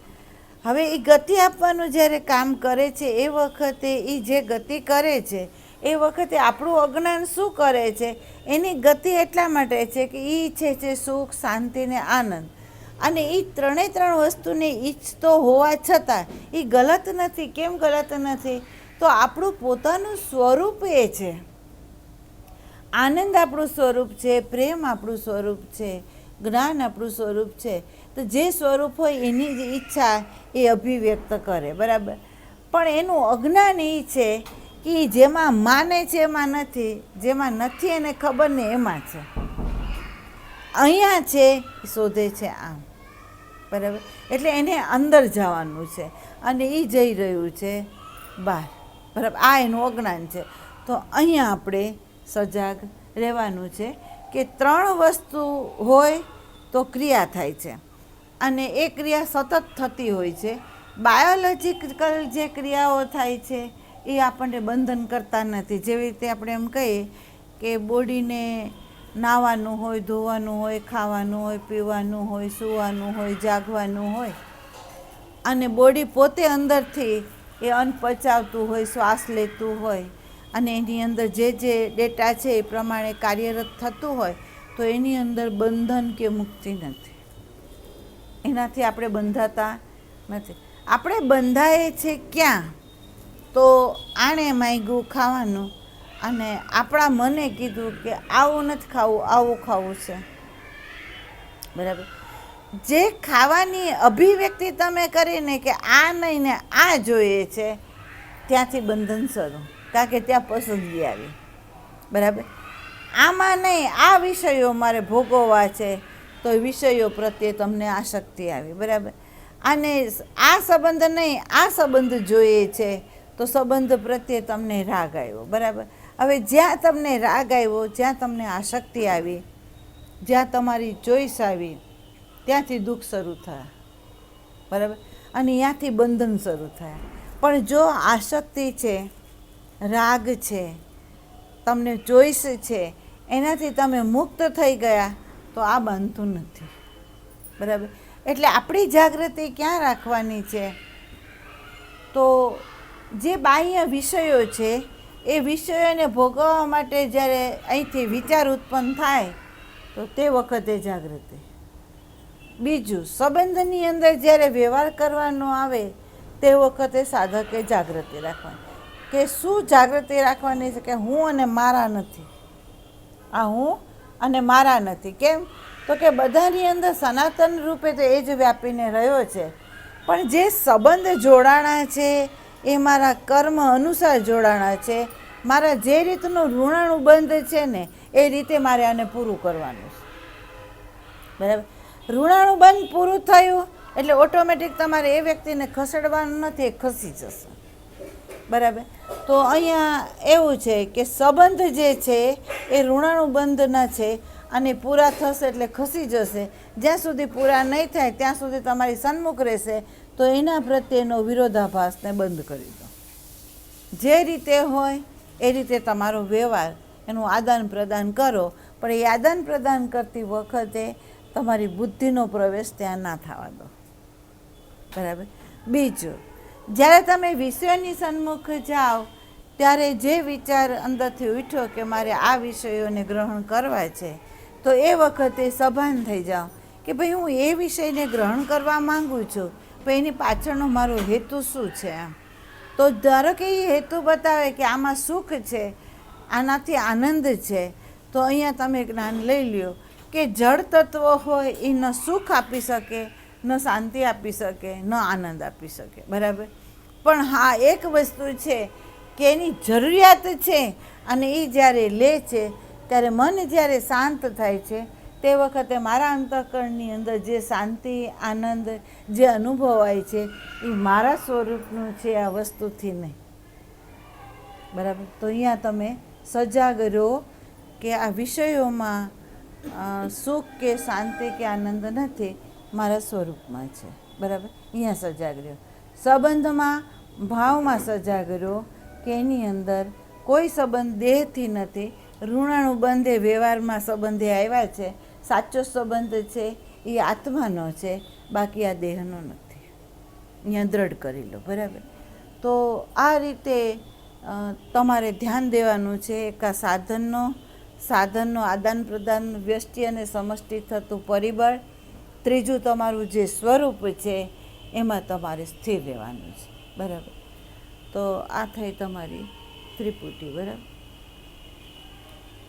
S1: હવે એ ગતિ આપવાનું જ્યારે કામ કરે છે એ વખતે એ જે ગતિ કરે છે એ વખતે આપણું અજ્ઞાન શું કરે છે, એની ગતિ એટલા માટે છે કે એ ઈચ્છે છે સુખ, શાંતિ ને આનંદ, અને એ ત્રણ વસ્તુને ઈચ્છતો હોવા છતાં એ ગલત નથી. કેમ ગલત નથી? તો આપણું પોતાનું સ્વરૂપ એ છે, આનંદ આપણું સ્વરૂપ છે, પ્રેમ આપણું સ્વરૂપ છે, જ્ઞાન આપણું સ્વરૂપ છે. તો જે સ્વરૂપ હોય એની જ ઈચ્છા એ અભિવ્યક્ત કરે, બરાબર. પણ એનું અજ્ઞાન એ છે કે જેમાં માને છે એમાં નથી, જેમાં નથી એને ખબર ને એમાં છે, અહીંયા છે શોધે છે આમ, બરાબર. એટલે એને અંદર જવાનું છે અને એ જઈ રહ્યું છે બહાર, બરાબર. આ એનું અજ્ઞાન છે. તો અહીંયા આપણે સજાગ રહેવાનું છે કે ત્રણ વસ્તુ હોય તો ક્રિયા થાય છે, અને એ ક્રિયા સતત થતી હોય છે. બાયોલોજિકલ જે ક્રિયાઓ થાય છે એ આપણને બંધન કરતા નથી. જેવી રીતે આપણે એમ કહીએ કે બોડીને નાહવાનું હોય, ધોવાનું હોય, ખાવાનું હોય, પીવાનું હોય, સૂવાનું હોય, જાગવાનું હોય, અને બોડી પોતે અંદરથી એ અન્ન પચાવતું હોય, શ્વાસ લેતું હોય, અને એની અંદર જે જે ડેટા છે એ પ્રમાણે કાર્યરત થતું હોય, તો એની અંદર બંધન કે મુક્તિ નથી. એનાથી આપણે બંધાતા નથી. આપણે બંધાઈએ છે ક્યાં? તો આણે માંગ્યું ખાવાનું અને આપણા મને કીધું કે આવું નથી ખાવું, આવું ખાવું છે, બરાબર. જે ખાવાની અભિવ્યક્તિ તમે કરીને કે આ નહીં ને આ જોઈએ છે, ત્યાંથી બંધન શરૂ, કારણ કે ત્યાં પસંદગી આવી, બરાબર. આમાં નહીં, આ વિષયો મારે ભોગવવા છે, તો વિષયો પ્રત્યે તમને આસક્તિ આવી, બરાબર. અને આ સંબંધ નહીં, આ સંબંધ જોઈએ છે, તો સંબંધ પ્રત્યે તમને રાગ આવ્યો, બરાબર. હવે જ્યાં તમને રાગ આવ્યો, જ્યાં તમને આસક્તિ આવી, જ્યાં તમારી ચોઈસ આવી, ત્યાંથી દુઃખ શરૂ થયા, બરાબર. અને ત્યાંથી બંધન શરૂ થયા. પણ જો આસક્તિ છે, રાગ છે, તમને ચોઈસ છે, એનાથી તમે મુક્ત થઈ ગયા, તો આ બનતું નથી, બરાબર. એટલે આપણી જાગૃતિ ક્યાં રાખવાની છે? તો જે બાહ્ય વિષયો છે એ વિષયોને ભોગવવા માટે જ્યારે અહીંથી વિચાર ઉત્પન્ન થાય તો તે વખતે જાગૃતિ. બીજું, સંબંધની અંદર જ્યારે વ્યવહાર કરવાનો આવે તે વખતે સાધકે જાગૃતિ રાખવાની. કે શું જાગૃતિ રાખવાની છે? કે હું અને મારા નથી. આ હું અને મારા નથી. કેમ? તો કે બધાની અંદર સનાતન રૂપે તો એ જ વ્યાપીને રહ્યો છે, પણ જે સંબંધ જોડાણા છે એ મારા કર્મ અનુસાર જોડાણા છે. મારા જે રીતનું ઋણાનુબંધ છે ને એ રીતે મારે આને પૂરું કરવાનું છે, બરાબર. ઋણાનુબંધ પૂરું થયું એટલે ઓટોમેટિક તમારે એ વ્યક્તિને ખસેડવાનું નથી, એ ખસી જશે. બરાબર. તો અહીંયા એવું છે કે સંબંધ જે છે એ ઋણાનુબંધના છે અને પૂરા થશે એટલે ખસી જશે. જ્યાં સુધી પૂરા નહીં થાય ત્યાં સુધી તમારી સન્મુખ રહેશે. તો એના પ્રત્યેનો વિરોધાભાસને બંધ કરી દો. જે રીતે હોય એ રીતે તમારો વ્યવહાર, એનું આદાન પ્રદાન કરો, પણ એ આદાન પ્રદાન કરતી વખતે તમારી બુદ્ધિનો પ્રવેશ ત્યાં ના થવા દો. બરાબર. બીજું, જ્યારે તમે વિષયોની સન્મુખ જાઓ ત્યારે જે વિચાર અંદરથી ઉઠ્યો કે મારે આ વિષયોને ગ્રહણ કરવા છે, તો એ વખતે સભાન થઈ જાઓ કે ભાઈ હું એ વિષયને ગ્રહણ કરવા માગું છું, પણ એની પાછળનો મારો હેતુ શું છે. એમ તો ધારો કે એ હેતુ બતાવે કે આમાં સુખ છે, આનાથી આનંદ છે, તો અહીંયા તમે જ્ઞાન લઈ લ્યો કે જળ તત્વ હોય એ ન સુખ આપી શકે, ન શાંતિ આપી શકે, ન આનંદ આપી શકે. બરાબર. પણ હા, એક વસ્તુ છે કે એની જરૂરિયાત છે, અને એ જ્યારે લે છે ત્યારે મન જ્યારે શાંત થાય છે તે વખતે મારા અંતઃકરણની અંદર જે શાંતિ, આનંદ જે અનુભવાય છે એ મારા સ્વરૂપનું છે, આ વસ્તુથી નહીં. બરાબર. તો અહીંયા તમે સજાગ રહો કે આ વિષયોમાં સુખ કે શાંતિ કે આનંદ નથી, મારા સ્વરૂપમાં છે. બરાબર. અહીંયા સજાગ રહ્યો. સંબંધમાં, ભાવમાં સજાગ રહો કે એની અંદર કોઈ સંબંધ દેહથી નથી, ઋણાનુબંધે વ્યવહારમાં સંબંધે આવ્યા છે. સાચો સંબંધ છે એ આત્માનો છે, બાકી આ દેહનો નથી. અહીંયા દ્રઢ કરી લો. બરાબર. તો આ રીતે તમારે ધ્યાન દેવાનું છે. એક આ સાધનનો આદાન પ્રદાન, વ્યષ્ટિ અને સમષ્ટિ થતું પરિબળ. ત્રીજું, તમારું જે સ્વરૂપ છે એમાં તમારે સ્થિર રહેવાનું છે. બરાબર. તો આ થઈ તમારી ત્રિપુટી. બરાબર.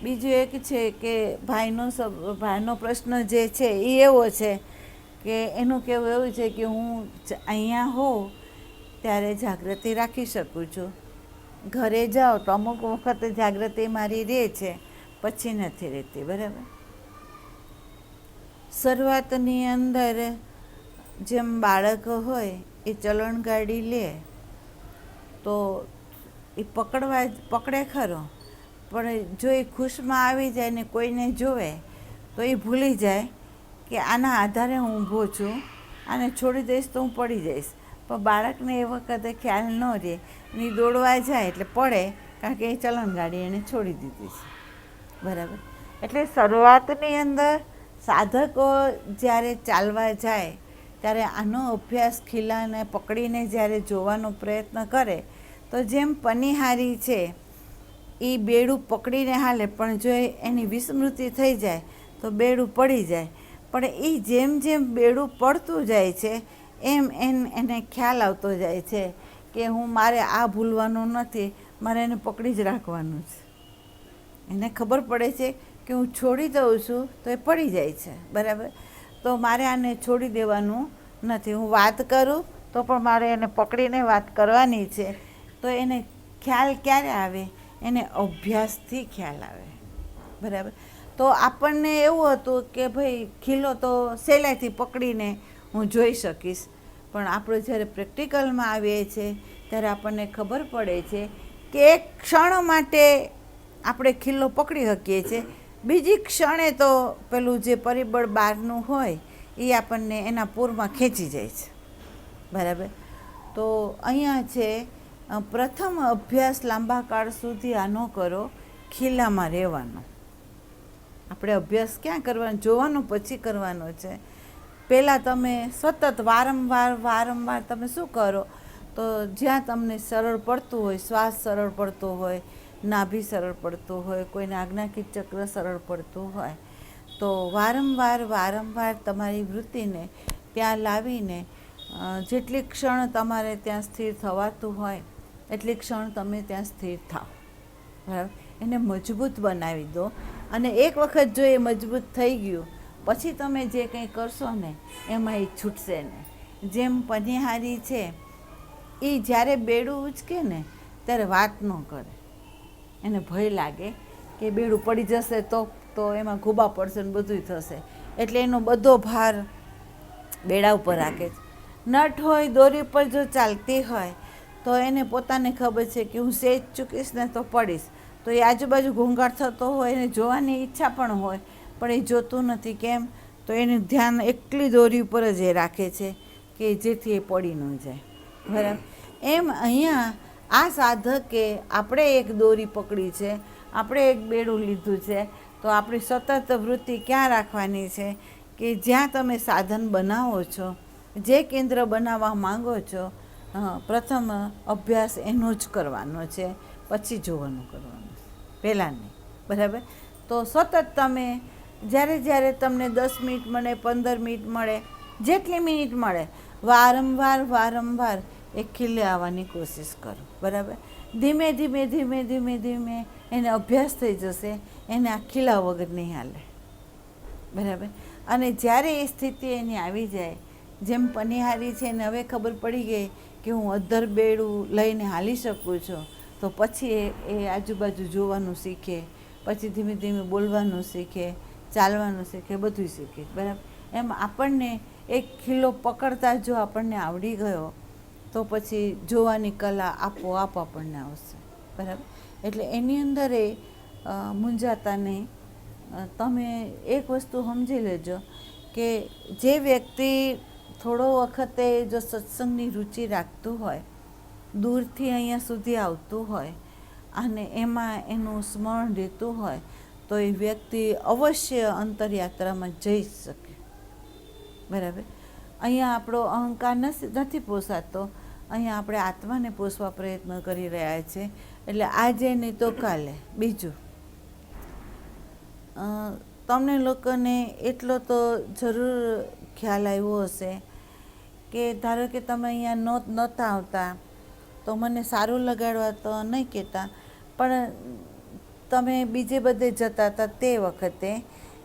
S1: બીજું એક છે કે ભાઈનો પ્રશ્ન જે છે એ એવો છે કે એનું કહેવું એવું છે કે હું અહીંયા હોઉં ત્યારે જાગૃતિ રાખી શકું છું, ઘરે જાઓ તો અમુક વખતે જાગૃતિ મારી રહે છે, પછી નથી રહેતી. બરાબર. શરૂઆતની અંદર જેમ બાળક હોય એ ચલણ ગાડી લે તો એ પકડે ખરો, પણ જો એ ખુશમાં આવી જાય ને કોઈને જોવે તો એ ભૂલી જાય કે આના આધારે હું ઊભો છું, આને છોડી દઈશ તો હું પડી જઈશ. પણ બાળકને એ વખતે ખ્યાલ ન રહે, એ દોડવા જાય એટલે પડે, કારણ કે એ ચલણ ગાડી એને છોડી દીધી છે. બરાબર. એટલે શરૂઆતની અંદર સાધકો જ્યારે ચાલવા જાય ત્યારે આનો અભ્યાસ ખીલાને પકડીને જ્યારે જોવાનો પ્રયત્ન કરે તો જેમ પનિહારી છે એ બેડું પકડીને હાલે, પણ જો એની વિસ્મૃતિ થઈ જાય તો બેડું પડી જાય. પણ એ જેમ જેમ બેડું પડતું જાય છે એમ એને ખ્યાલ આવતો જાય છે કે મારે આ ભૂલવાનું નથી, મારે એને પકડી જ રાખવાનું છે. એને ખબર પડે છે કે હું છોડી દઉં છું તો એ પડી જાય છે. બરાબર. તો મારે આને છોડી દેવાનું નથી. હું વાત કરું તો પણ મારે એને પકડીને વાત કરવાની છે. તો એને ખ્યાલ ક્યારે આવે? એને અભ્યાસથી ખ્યાલ આવે. બરાબર. તો આપણને એવું હતું કે ભાઈ ખીલો તો સહેલાઈથી પકડીને હું જોઈ શકીશ, પણ આપણે જ્યારે પ્રેક્ટિકલમાં આવીએ છીએ ત્યારે આપણને ખબર પડે છે કે એક ક્ષણ માટે આપણે ખીલો પકડી શકીએ છીએ, બીજી ક્ષણે તો પેલું જે પરિબળ બહારનું હોય એ આપણને એના પૂરમાં ખેંચી જાય છે. બરાબર. તો અહીંયા છે પ્રથમ અભ્યાસ લાંબા કાળ સુધી આનો કરો, ખીલામાં રહેવાનો. આપણે અભ્યાસ ક્યાં કરવાનો? જોવાનો પછી કરવાનો છે. પહેલાં તમે સતત વારંવાર તમે શું કરો? તો જ્યાં તમને સરળ પડતું હોય, શ્વાસ સરળ પડતો હોય, નાભી સરળ પડતું હોય, કોઈને આજ્ઞાકી ચક્ર સરળ પડતું હોય, તો વારંવાર તમારી વૃત્તિને ત્યાં લાવીને જેટલી ક્ષણ તમારે ત્યાં સ્થિર થવાતું હોય એટલી ક્ષણ તમે ત્યાં સ્થિર થાઓ. બરાબર. એને મજબૂત બનાવી દો. અને એક વખત જો એ મજબૂત થઈ ગયું પછી તમે જે કંઈ કરશો ને એમાં એ છૂટશે નહીં. જેમ પનિહારી છે એ જ્યારે બેડું ઉચકે ને ત્યારે વાત ન કરે, એને ભય લાગે કે બેડું પડી જશે તો એમાં ઘૂબા પડશે ને બધું થશે, એટલે એનો બધો ભાર બેડા ઉપર રાખે છે. નટ હોય દોરી ઉપર જો ચાલતી હોય તો એને પોતાને ખબર છે કે હું સેજ ચૂકીશ ને તો પડીશ, તો એ આજુબાજુ ઘોંઘાટ થતો હોય એને જોવાની ઈચ્છા પણ હોય પણ એ જોતું નથી. કેમ? તો એનું ધ્યાન એકલી દોરી ઉપર જ એ રાખે છે કે જેથી એ પડી ન જાય. બરાબર. એમ અહીંયા આ સાધકે આપણે એક દોરી પકડી છે, આપણે એક બેડું લીધું છે, તો આપણી સતત વૃત્તિ ક્યાં રાખવાની છે કે જ્યાં તમે સાધન બનાવો છો, જે કેન્દ્ર બનાવવા માંગો છો, પ્રથમ અભ્યાસ એનો જ કરવાનો છે, પછી જોવાનું કરવાનું, પહેલાં નહીં. બરાબર. તો સતત તમે જ્યારે તમને 10 મિનિટ મળે, 15 મિનિટ મળે, જેટલી મિનિટ મળે, વારંવાર એ ખીલે આવવાની કોશિશ કરો. બરાબર. ધીમે ધીમે એને અભ્યાસ થઈ જશે, એને આ ખીલા વગર નહીં હાલે. બરાબર. અને જ્યારે એ સ્થિતિ એની આવી જાય, જેમ પનિહારી છે એને હવે ખબર પડી ગઈ કે હું અધ્ધર બેડું લઈને હાલી શકું છું, તો પછી એ આજુબાજુ જોવાનું શીખે, પછી ધીમે ધીમે બોલવાનું શીખે, ચાલવાનું શીખે, બધું શીખે. બરાબર. એમ આપણને એક ખીલો પકડતા જો આપણને આવડી ગયો તો પછી જોવાની કલા આપોઆપ આપણને આવશે. બરાબર. એટલે એની અંદર એ મૂંઝાતા નહીં. તમે એક વસ્તુ સમજી લેજો કે જે વ્યક્તિ થોડો વખતે જો સત્સંગની રુચિ રાખતું હોય, દૂરથી અહીંયા સુધી આવતું હોય અને એમાં એનું સ્મરણ રહેતું હોય, તો એ વ્યક્તિ અવશ્ય અંતરયાત્રામાં જઈ શકે. બરાબર. અહીંયા આપણો અહંકાર નથી પોસાતો, અહીંયા આપણે આત્માને પોષવા પ્રયત્ન કરી રહ્યા છીએ. એટલે આજે નહીં તો કાલે. બીજું, તમને લોકોને એટલો તો જરૂર ખ્યાલ આવ્યો હશે કે ધારો કે તમે અહીંયા નહોતા આવતા તો મને સારું લગાડવા તો નહીં કહેતા, પણ તમે બીજે બધે જતા હતા તે વખતે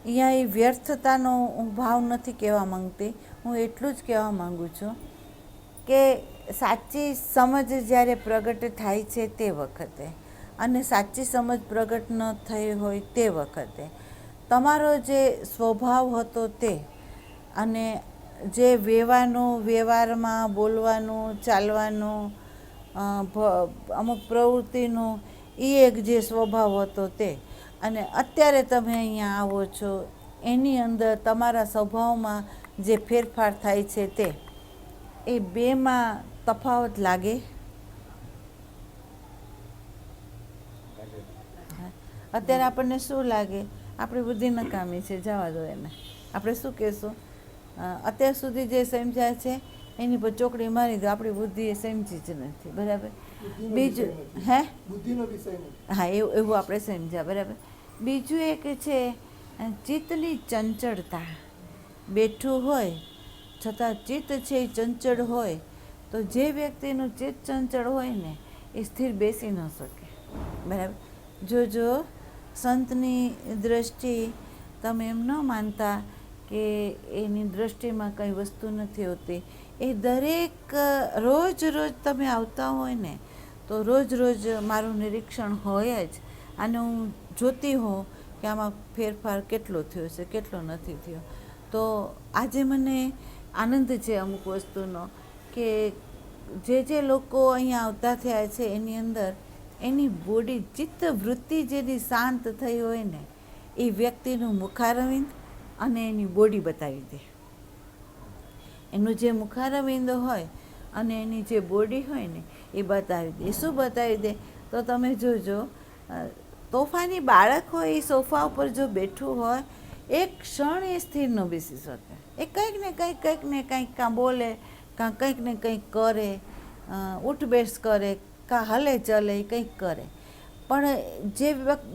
S1: અહીંયા એ વ્યર્થતાનો ભાવ નથી કહેવા માંગતી. હું એટલું જ કહેવા માગું છું કે સાચી સમજ જ્યારે પ્રગટ થાય છે તે વખતે અને સાચી સમજ પ્રગટ ન થઈ હોય તે વખતે તમારો જે સ્વભાવ હતો તે અને જે વ્યવહારમાં બોલવાનું, ચાલવાનું, અમુક પ્રવૃત્તિનું એ એક જે સ્વભાવ હતો તે અને અત્યારે તમે અહીંયા આવો છો એની અંદર તમારા સ્વભાવમાં જે ફેરફાર થાય છે તે એ બેમાં તફાવત લાગે. અત્યારે આપણને શું લાગે? આપણી બુદ્ધિ નકામી છે, જવા દો એને. આપણે શું કહેશું? અત્યાર સુધી જે સમજ્યા છે એની પર ચોકડી મારી દો, આપણી બુદ્ધિ એ સમજી જ નથી. બરાબર. બીજું હા, એવું આપણે સમજ્યા. બરાબર. બીજું એક છે ચિત્તની ચંચળતા. બેઠું હોય છતાં ચિત્ત છે એ ચંચળ હોય, તો જે વ્યક્તિનું ચિત્ત ચંચળ હોય ને એ સ્થિર બેસી ન શકે. બરાબર. જો સંતની દ્રષ્ટિ તમે એમ ન માનતા કે એની દ્રષ્ટિમાં કંઈ વસ્તુ નથી હોતી. એ દરેક રોજ તમે આવતા હોય ને તો રોજ મારું નિરીક્ષણ હોય જ અને હું જોતી હોઉં કે આમાં ફેરફાર કેટલો થયો છે, કેટલો નથી થયો. તો આજે મને આનંદ છે અમુક વસ્તુનો કે જે લોકો અહીંયા આવતા થયા છે એની અંદર એની બોડી, ચિત્ત વૃત્તિ જેની શાંત થઈ હોય ને એ વ્યક્તિનું મુખારવિંદ અને એની બોડી બતાવી દે. એનું જે મુખારવિંદ હોય અને એની જે બોડી હોય ને એ બતાવી દે. શું બતાવી દે? તો તમે જોજો, તોફાની બાળક હોય એ સોફા ઉપર જો બેઠું હોય એક ક્ષણ એ સ્થિર ન બેસી શકે. એ કંઈક ને કંઈક કાં બોલે, કાં કંઈક ને કંઈક કરે, ઉઠબેસ કરે, કાં હલે ચલે, કંઈક કરે. પણ જે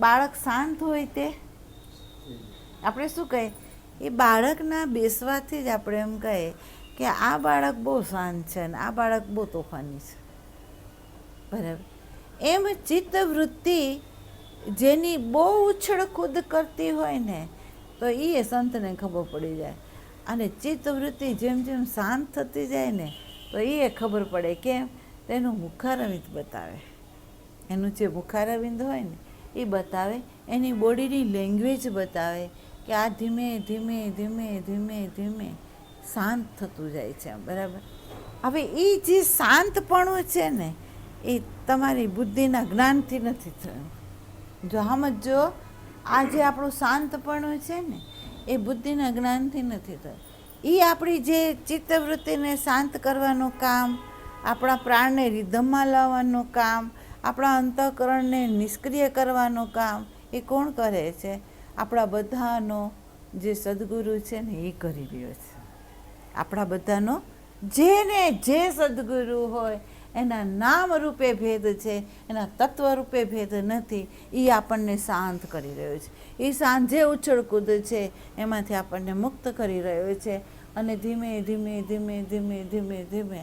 S1: બાળક શાંત હોય તે આપણે શું કહીએ? એ બાળકના બેસવાથી જ આપણે એમ કહીએ કે આ બાળક બહુ શાંત છે ને આ બાળક બહુ તોફાની છે. બરાબર. એમ ચિત્તવૃત્તિ જેની બહુ ઉછળકૂદ કરતી હોય ને તો એ સંતને ખબર પડી જાય. અને ચિત્તવૃત્તિ જેમ જેમ શાંત થતી જાય ને તો એ ખબર પડે. કેમ? તેનું મુખારવિંદ બતાવે. એનું જે મુખારવિંદ હોય ને એ બતાવે, એની બોડીની લેંગ્વેજ બતાવે કે આ ધીમે ધીમે ધીમે ધીમે ધીમે શાંત થતું જાય છે, બરાબર. હવે એ જે શાંતપણું છે ને એ તમારી બુદ્ધિના જ્ઞાનથી નથી થયું. જો સમજો, આ જે આપણું શાંતપણું છે ને એ બુદ્ધિના જ્ઞાનથી નથી થયું. એ આપણી જે ચિત્તવૃત્તિને શાંત કરવાનું કામ, આપણા પ્રાણને રિધમમાં લાવવાનું કામ, આપણા અંતઃકરણને નિષ્ક્રિય કરવાનું કામ એ કોણ કરે છે? આપણા બધાનો જે સદગુરુ છે ને એ કરી રહ્યો છે. આપણા બધાનો જેને જે સદગુરુ હોય એના નામ રૂપે ભેદ છે, એના તત્વ રૂપે ભેદ નથી. એ આપણને શાંત કરી રહ્યો છે. એ સાંજે ઉછળકૂદ છે એમાંથી આપણને મુક્ત કરી રહ્યો છે. અને ધીમે ધીમે ધીમે ધીમે ધીમે ધીમે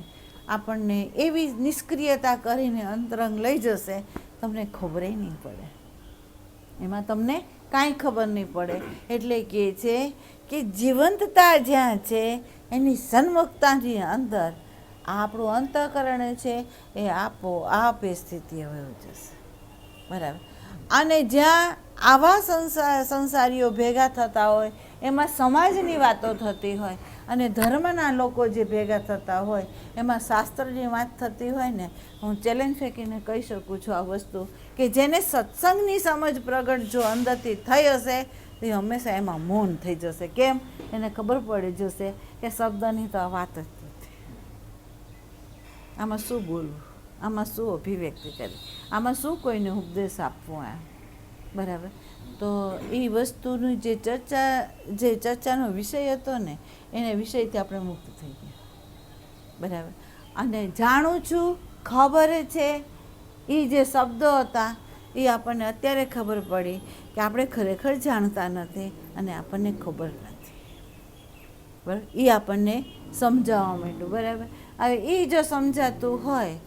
S1: આપણને એવી નિષ્ક્રિયતા કરીને અંતરંગ લઈ જશે, તમને ખબર નહીં પડે. એમાં તમને કાંઈ ખબર નહીં પડે. એટલે કહે છે કે જીવંતતા જ્યાં છે એની સન્મુખતાની અંદર આપણું અંતઃકરણ છે એ આપોઆપ એ સ્થિતિ હવે જશે, બરાબર. અને જ્યાં આવા સંસારીઓ ભેગા થતા હોય, એમાં સમાજની વાતો થતી હોય અને ધર્મના લોકો જે ભેગા થતા હોય એમાં શાસ્ત્રની વાત થતી હોય ને, હું ચેલેન્જ ફેંકીને કહી શકું છું આ વસ્તુ કે જેને સત્સંગની સમજ પ્રગટ જો અંદરથી થઈ હશે એ હંમેશા એમાં મૌન થઈ જશે. કેમ? એને ખબર પડી જશે કે શબ્દની તો આ વાત જ નથી. આમાં શું બોલવું, આમાં શું અભિવ્યક્તિ કરવી, આમાં શું કોઈને ઉપદેશ આપવો, એમ, બરાબર. તો એ વસ્તુની જે ચર્ચાનો વિષય હતો ને એને વિષયથી આપણે મુક્ત થઈ ગયા, બરાબર. અને જાણું છું, ખબર છે, એ જે શબ્દો હતા એ આપણને અત્યારે ખબર પડી કે આપણે ખરેખર જાણતા નથી અને આપણને ખબર નથી, બરાબર. એ આપણને સમજાવવા માંડ્યું, બરાબર. હવે એ જો સમજાતું હોય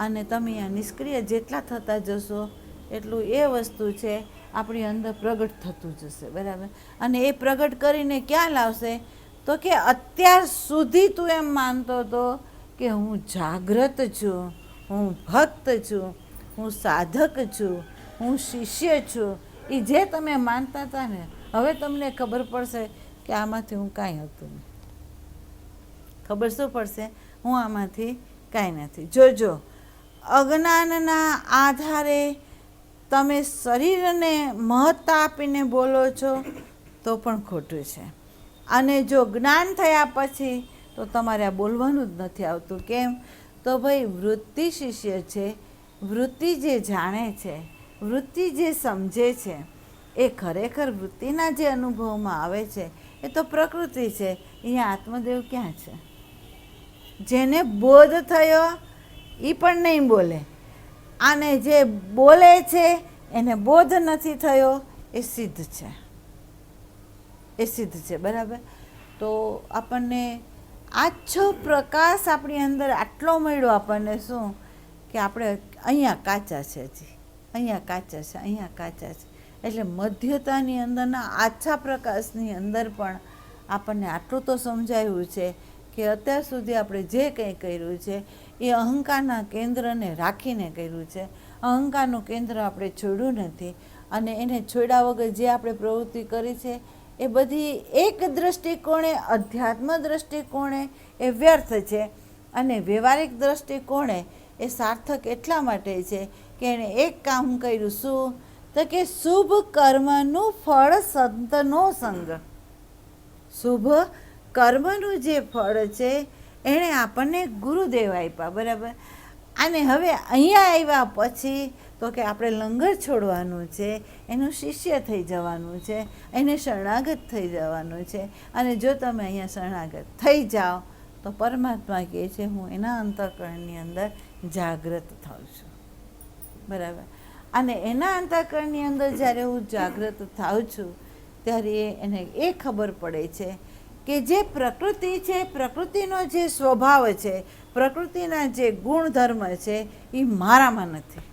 S1: અને તમે આ નિષ્ક્રિય જેટલા થતા જશો એટલું એ વસ્તુ છે આપણી અંદર પ્રગટ થતું જશે, બરાબર. અને એ પ્રગટ કરીને ક્યાં લાવશે? તો કે અત્યાર સુધી તું એમ માનતો હતો કે હું જાગ્રત છું, હું ભક્ત છું, હું સાધક છું, હું શિષ્ય છું, એ જે તમે માનતા હતા ને, હવે તમને ખબર પડશે કે આમાંથી હું કાંઈ હતું નહીં. ખબર શું પડશે? હું આમાંથી કાંઈ નથી. જોજો, અજ્ઞાનના આધારે તમે શરીરને મહત્તા આપીને બોલો છો તો પણ ખોટું છે. અને જો જ્ઞાન થયા પછી તો તમારે આ બોલવાનું જ નથી આવતું. કેમ? તો ભાઈ વૃત્તિ શિષ્ય છે, વૃત્તિ જે જાણે છે, વૃત્તિ જે સમજે છે, એ ખરેખર વૃત્તિના જે અનુભવમાં આવે છે એ તો પ્રકૃતિ છે. અહીંયા આત્મદેવ ક્યાં છે? જેને બોધ થયો એ પણ નહીં બોલે, અને જે બોલે છે એને બોધ નથી થયો એ સિદ્ધ છે, એ સિદ્ધ છે, બરાબર. તો આપણને આછો પ્રકાશ આપણી અંદર આટલો મળ્યો આપણને, શું કે આપણે અહીંયા કાચા છે, હજી અહીંયા કાચા છે, અહીંયા કાચા છે. એટલે મધ્યતાની અંદરના આછા પ્રકાશની અંદર પણ આપણને આટલું તો સમજાયું છે કે અત્યાર સુધી આપણે જે કંઈ કર્યું છે એ અહંકારના કેન્દ્રને રાખીને કર્યું છે. અહંકારનું કેન્દ્ર આપણે છોડ્યું નથી, અને એને છોડ્યા વગર જે આપણે પ્રવૃત્તિ કરી છે એ બધી એક દૃષ્ટિકોણે, અધ્યાત્મ દૃષ્ટિકોણે એ વ્યર્થ છે, અને વ્યવહારિક દૃષ્ટિકોણે એ સાર્થક એટલા માટે છે કે એણે એક કામ કર્યું. શું? તો કે શુભ કર્મનું ફળ સંતનો સંગ. શુભ કર્મનું જે ફળ છે એણે આપણને ગુરુદેવ આપ્યા, બરાબર. અને હવે અહીંયા આવ્યા પછી તો કે આપણે લંગર છોડવાનું છે, એનું શિષ્ય થઈ જવાનું છે, એને શરણાગત થઈ જવાનું છે. અને જો તમે અહીંયા શરણાગત થઈ જાઓ તો પરમાત્મા કહે છે હું એના અંતઃકરણની અંદર જાગૃત થાઉં છું, બરાબર. અને એના અંતઃકરણની અંદર જ્યારે હું જાગૃત થાઉં છું ત્યારે એને એ ખબર પડે છે કે જે પ્રકૃતિ છે, પ્રકૃતિનો જે સ્વભાવ છે, પ્રકૃતિના જે ગુણધર્મ છે એ મારામાં નથી.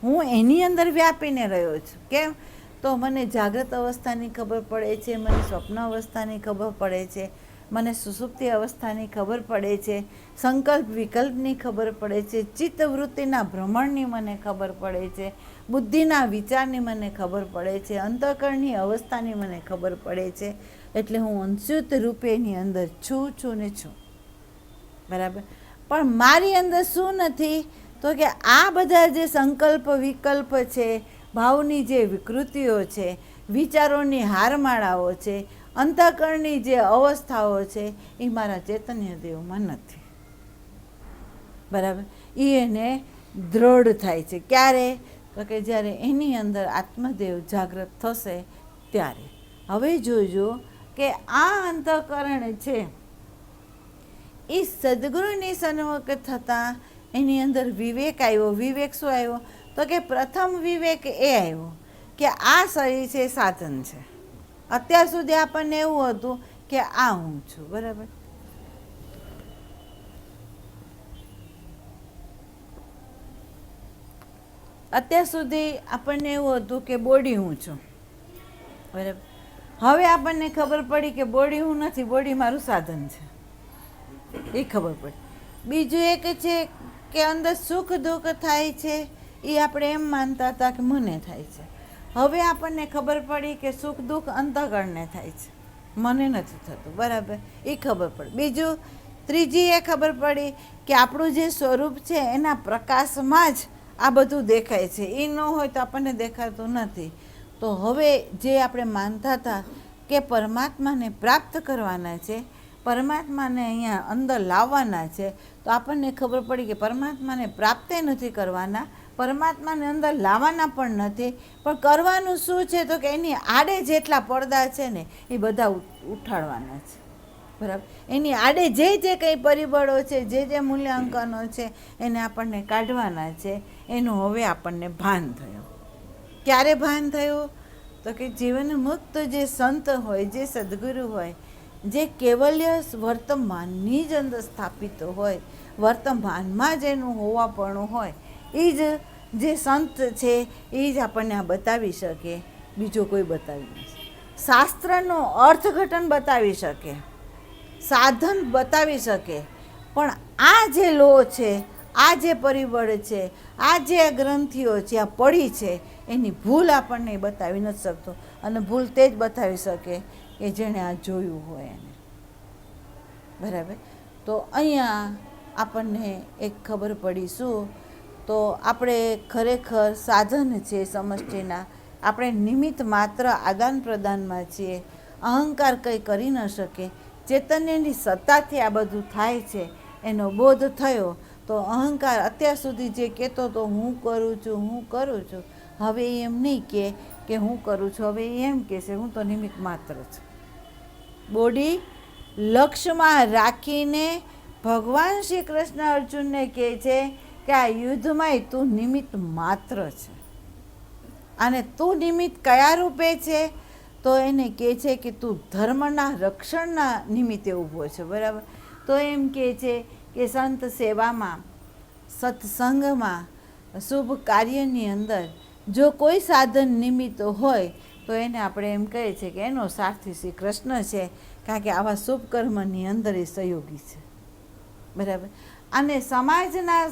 S1: હું એની અંદર વ્યાપીને રહ્યો છું. કેમ? તો મને જાગૃત અવસ્થાની ખબર પડે છે, મને સ્વપ્ન અવસ્થાની ખબર પડે છે, મને સુષુપ્તિ અવસ્થાની ખબર પડે છે, સંકલ્પ વિકલ્પની ખબર પડે છે, ચિત્તવૃત્તિના ભ્રમણની મને ખબર પડે છે, બુદ્ધિના વિચારની મને ખબર પડે છે, અંતઃકરણની અવસ્થાની મને ખબર પડે છે. એટલે હું અંશુત રૂપેની અંદર છું ને છું. બરાબર. પણ મારી અંદર શું નથી? તો કે આ બધા જે સંકલ્પ વિકલ્પ છે, ભાવની જે વિકૃતિઓ છે, વિચારોની હારમાળાઓ છે, અંતઃકરણની જે અવસ્થાઓ છે, એ મારા ચૈતન્ય દેવમાં નથી. બરાબર. એને દ્રઢ થાય છે. ક્યારે? તો કે જ્યારે એની અંદર આત્મદેવ જાગૃત થશે ત્યારે. હવે જોજો કે આ અંતઃકરણ છે એ સદગુરુની સન્મુખ થતાં એની અંદર વિવેક આવ્યો. વિવેક શું આવ્યો? તો કે પ્રથમ વિવેક એ આવ્યો કે આ શરીર છે સાધન છે. અત્યાર સુધી આપણને એવું હતું કે આ હું છું. બરાબર. અત્યાર સુધી આપણને એવું હતું કે બોડી હું છું. બરાબર. હવે આપણને ખબર પડી કે બોડી હું નથી, બોડી મારું સાધન છે. એ ખબર પડી. બીજું એક છે કે અંદર સુખ દુઃખ થાય છે, એ આપણે એમ માનતા હતા કે મને થાય છે. હવે આપણને ખબર પડી કે સુખ દુઃખ અંતઃકરણને થાય છે, મને નથી થતું. બરાબર. એ ખબર પડી. બીજું ત્રીજી એ ખબર પડી કે આપણું જે સ્વરૂપ છે એના પ્રકાશમાં જ આ બધું દેખાય છે. એ ન હોય તો આપણને દેખાતું નથી. તો હવે જે આપણે માનતા હતા કે પરમાત્માને પ્રાપ્ત કરવાના છે, પરમાત્માને અહીંયા અંદર લાવવાના છે, તો આપણને ખબર પડી કે પરમાત્માને પ્રાપ્ત નથી કરવાના, પરમાત્માને અંદર લાવવાના પણ નથી. પણ કરવાનું શું છે? તો કે એની આડે જેટલા પડદા છે ને એ બધા ઉઠાડવાના છે. બરાબર. એની આડે જે કંઈ પરિબળો છે, જે મૂલ્યાંકનો છે, એને આપણને કાઢવાના છે. એનું હવે આપણને ભાન થયું. ક્યારે ભાન થયું? તો કે જીવન મુક્ત જે સંત હોય, જે સદગુરુ હોય, જે કેવલ્ય વર્તમાનની જ અંદર સ્થાપિત હોય, વર્તમાનમાં જ એનું હોવાપણું હોય, એ જ જે સંત છે એ જ આપણને આ બતાવી શકે, બીજો કોઈ બતાવી નથી. શાસ્ત્રનું અર્થઘટન બતાવી શકે, સાધન બતાવી શકે, પણ આ જે લો છે, આ જે પરિબળ છે, આ જે ગ્રંથિઓ છે આ પડી છે, એની ભૂલ આપણને બતાવી નથી શકતો. અને ભૂલ તે જ બતાવી શકે કે જેણે આ જોયું હોય એને. બરાબર. તો અહીંયા આપણને એક ખબર પડી. શું? તો આપણે ખરેખર સાધન છે સમષ્ટિના, આપણે નિમિત્ત માત્ર આદાન પ્રદાનમાં છીએ. અહંકાર કંઈ કરી ન શકે. ચૈતન્યની સત્તાથી આ બધું થાય છે એનો બોધ થયો. તો અહંકાર અત્યાર સુધી જે કહેતો હતો હું કરું છું, હવે એમ નહીં કે હું કરું છું. હવે એમ કહેશે હું તો નિમિત્ત માત્ર છું. બોડી લક્ષ્યમાં રાખીને ભગવાન શ્રી કૃષ્ણ અર્જુનને કહે છે કે આ યુદ્ધમાં તું નિમિત્ત માત્ર છે. અને તું નિમિત્ત કયા રૂપે છે? તો એને કહે છે કે તું ધર્મના રક્ષણના નિમિત્તે ઊભો છે. બરાબર. તો એમ કહે છે કે સંત સેવામાં, સત્સંગમાં, શુભ કાર્યની અંદર જો કોઈ સાધન નિમિત્ત હોય તો એને આપણે એમ કહીએ છીએ કે એનો સારથી શ્રી કૃષ્ણ છે, કારણ કે આવા શુભ કર્મની અંદર એ સહયોગી છે. બરાબર. અને સમાજના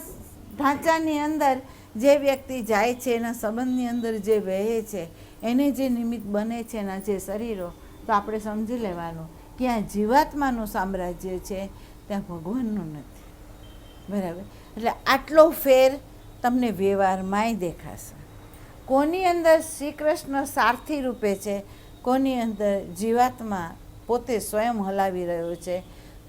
S1: ઢાંચાની અંદર જે વ્યક્તિ જાય છે, એના સંબંધની અંદર જે વહે છે, એને જે નિમિત્ત બને છે એના જે શરીરો, તો આપણે સમજી લેવાનું કે આ જીવાત્માનું સામ્રાજ્ય છે, ત્યાં ભગવાનનું નથી. બરાબર. એટલે આટલો ફેર તમને વ્યવહારમાંય દેખાશે. કોની અંદર શ્રી કૃષ્ણ સારથી રૂપે છે, કોની અંદર જીવાત્મા પોતે સ્વયં હલાવી રહ્યો છે.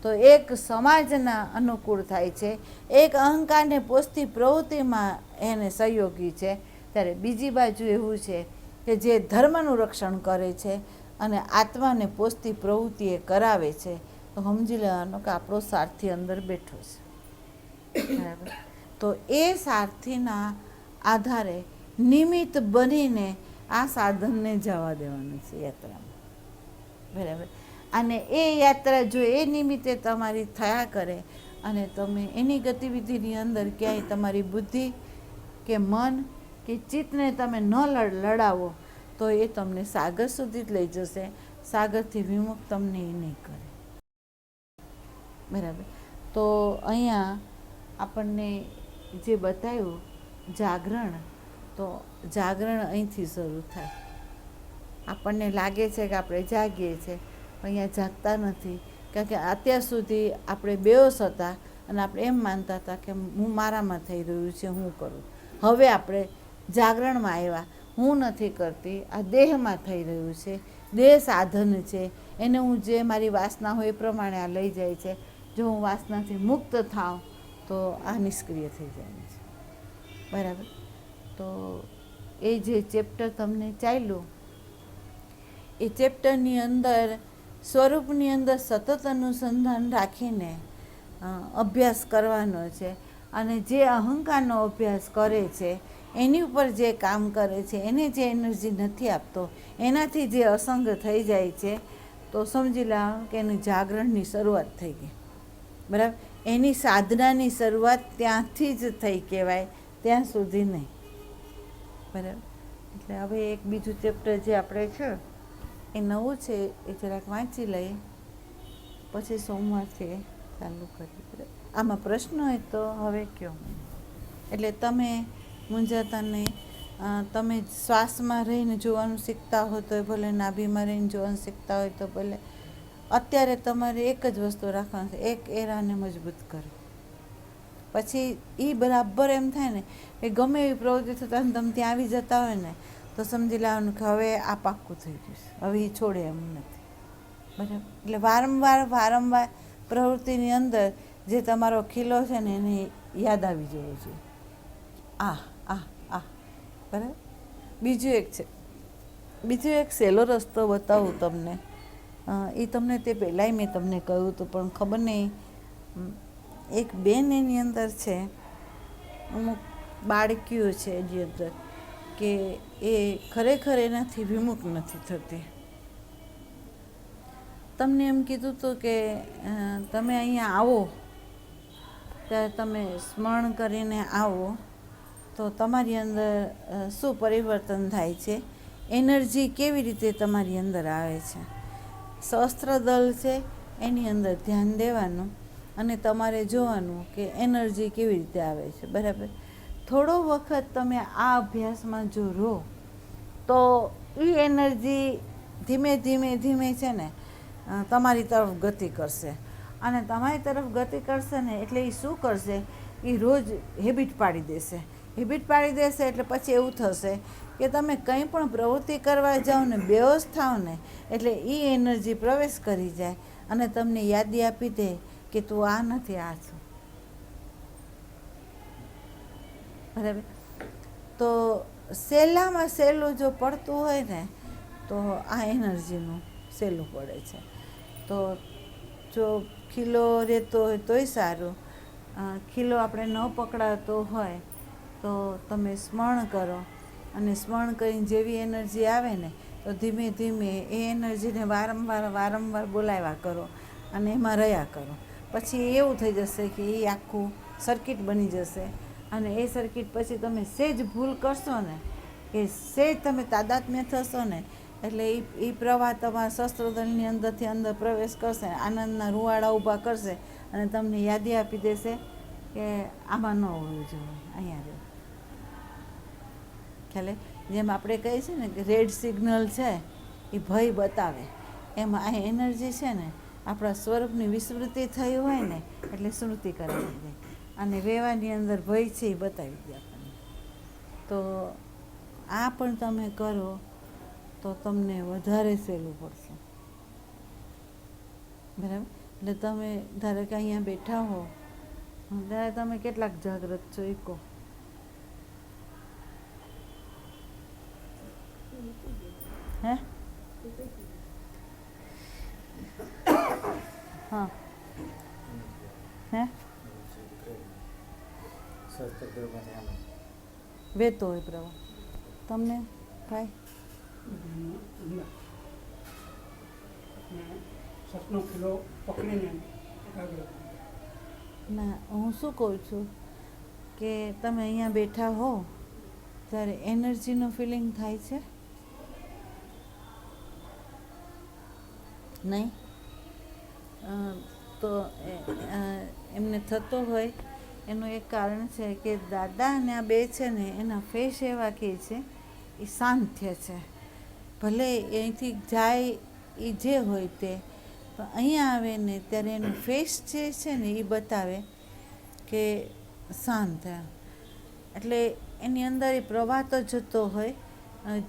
S1: તો એક સમાજના અનુકૂળ થાય છે, એક અહંકારને પોષતી પ્રવૃત્તિમાં એને સહયોગી છે, ત્યારે બીજી બાજુ એવું છે કે જે ધર્મનું રક્ષણ કરે છે અને આત્માને પોષતી પ્રવૃત્તિ એ કરાવે છે. તો સમજી લેવાનું કે આપણો સારથી અંદર બેઠો છે. બરાબર. તો એ સારથીના આધારે નિમિત્ત બનીને આ સાધનને જવા દેવાનું છે યાત્રામાં. બરાબર. અને એ યાત્રા જો એ નિમિત્તે તમારી થયા કરે અને તમે એની ગતિવિધિની અંદર ક્યાંય તમારી બુદ્ધિ કે મન કે ચિત્તને તમે ન લડાવો તો એ તમને સાગર સુધી જ લઈ જશે. સાગરથી વિમુખ તમને એ નહીં કરે. બરાબર. તો અહીંયા આપણને જે બતાવ્યું જાગરણ, તો જાગરણ અહીંથી શરૂ થાય. આપણને લાગે છે કે આપણે જાગીએ છીએ, પણ અહીંયા જાગતા નથી. કારણ કે અત્યાર સુધી આપણે બેહોશ હતા અને આપણે એમ માનતા હતા કે હું મારામાં થઈ રહ્યું છે, હું કરું. હવે આપણે જાગરણમાં આવ્યા, હું નથી કરતી, આ દેહમાં થઈ રહ્યું છે, દેહ સાધન છે, એને હું જે મારી વાસના હોય એ પ્રમાણે આ લઈ જાય છે. જો હું વાસનાથી મુક્ત થાઉં તો આ નિષ્ક્રિય થઈ જાય છે. બરાબર. તો એ જે ચેપ્ટર તમને ચાલ્યું એ ચેપ્ટરની અંદર સ્વરૂપની અંદર સતત અનુસંધાન રાખીને અભ્યાસ કરવાનો છે. અને જે અહંકારનો અભ્યાસ કરે છે, એની ઉપર જે કામ કરે છે, એને જે એનર્જી નથી આપતો, એનાથી જે અસંગ થઈ જાય છે, તો સમજી લો કે એની જાગરણની શરૂઆત થઈ ગઈ. બરાબર. એની સાધનાની શરૂઆત ત્યાંથી જ થઈ કહેવાય, ત્યાં સુધી નહીં. બરાબર. એટલે હવે એક બીજું ચેપ્ટર જે આપણે છે એ નવું છે, એ જરાક વાંચી લઈએ, પછી સોમવારથી ચાલુ કરીએ. આમાં પ્રશ્ન હોય તો હવે કહો. એટલે તમે મૂંઝાતા નહીં. તમે શ્વાસમાં રહીને જોવાનું શીખતા હોય તો ભલે, નાભીમાં રહીને જોવાનું શીખતા હોય તો ભલે. અત્યારે તમારે એક જ વસ્તુ રાખવાની છે, એક એરાને મજબૂત કરો. પછી એ બરાબર એમ થાય ને કે ગમે એવી પ્રવૃત્તિ થતાં તમે ત્યાં આવી જતા હોય ને તો સમજી લેવાનું કે હવે આ પાક્કું થઈ ગયું છે, હવે એ છોડે એમ નથી. બરાબર. એટલે વારંવાર પ્રવૃત્તિની અંદર જે તમારો ખીલો છે ને એને યાદ આવી જવો જોઈએ. બરાબર. બીજું એક સહેલો રસ્તો બતાવું તમને. એ તમને તે પહેલાંય મેં તમને કહ્યું હતું, પણ ખબર નહીં, એક બેન એની અંદર છે, અમુક બાળકીઓ છે એની અંદર કે એ ખરેખર એનાથી વિમુખ નથી થતી. તમને એમ કીધું હતું કે તમે અહીંયા આવો ત્યારે તમે સ્મરણ કરીને આવો તો તમારી અંદર શું પરિવર્તન થાય છે, એનર્જી કેવી રીતે તમારી અંદર આવે છે. શસ્ત્રદળ છે એની અંદર ધ્યાન દેવાનું અને તમારે જોવાનું કે એનર્જી કેવી રીતે આવે છે. બરાબર. થોડો વખત તમે આ અભ્યાસમાં જો રહો તો એ એનર્જી ધીમે છે ને તમારી તરફ ગતિ કરશે. અને તમારી તરફ ગતિ કરશે ને એટલે એ શું કરશે, એ રોજ હેબિટ પાડી દેશે. એટલે પછી એવું થશે કે તમે કંઈ પણ પ્રવૃત્તિ કરવા જાઓ ને, બેહોશ થાઓ ને, એટલે એ એનર્જી પ્રવેશ કરી જાય અને તમને યાદી આપી દે કે તું આ નથી, આ છું. બરાબર. તો સહેલામાં સહેલું જો પડતું હોય ને તો આ એનર્જીનું સહેલું પડે છે. તો જો ખીલો રહેતો હોય તોય સારું, ખીલો આપણે ન પકડાતો હોય તો તમે સ્મરણ કરો અને સ્મરણ કરીને જેવી એનર્જી આવે ને તો ધીમે એ એનર્જીને વારંવાર બોલાવ્યા કરો અને એમાં રહ્યા કરો. પછી એવું થઈ જશે કે એ આખું સર્કિટ બની જશે. અને એ સર્કિટ પછી તમે સહેજ ભૂલ કરશો ને કે સહેજ તમે તાદાત્મ્ય થશો ને એટલે એ પ્રવાહ તમારા શસ્ત્રદળની અંદરથી અંદર પ્રવેશ કરશે, આનંદના રૂવાડા ઊભા કરશે અને તમને યાદી આપી દેશે કે આમાં ન હોવું જોઈએ, અહીંયા રહો. ખ્યાલે જેમ આપણે કહીએ છીએ ને કે રેડ સિગ્નલ છે એ ભય બતાવે, એમાં આ એનર્જી છે ને આપણા સ્વરૂપની વિસ્મૃતિ થઈ હોય ને એટલે સ્મૃતિ કરાવી દે અને વ્યવહારની અંદર ભય છે એ બતાવી દે આપણને. તો આ પણ તમે કરો તો તમને વધારે સહેલું પડશે. બરાબર. એટલે તમે ધારો કે અહીંયા બેઠા હો ત્યારે તમે કેટલાક જાગૃત છો એ કહો. હે? હા. હે? વેતો હોય પ્રભુ તમને ભાઈ ના, હું શું કહું છું કે તમે અહીંયા બેઠા હો ત્યારે એનર્જીનો ફિલિંગ થાય છે નહીં? તો એમને થતો હોય એનું એક કારણ છે કે દાદા અને આ બે છે ને એના ફેસ એવા કહે છે એ શાંત છે. ભલે અહીંથી જાય એ જે હોય તે પણ અહીંયા આવે ને ત્યારે એનું ફેસ જે છે ને એ બતાવે કે શાંત એમ. એટલે એની અંદર એ પ્રવાહ તો જતો હોય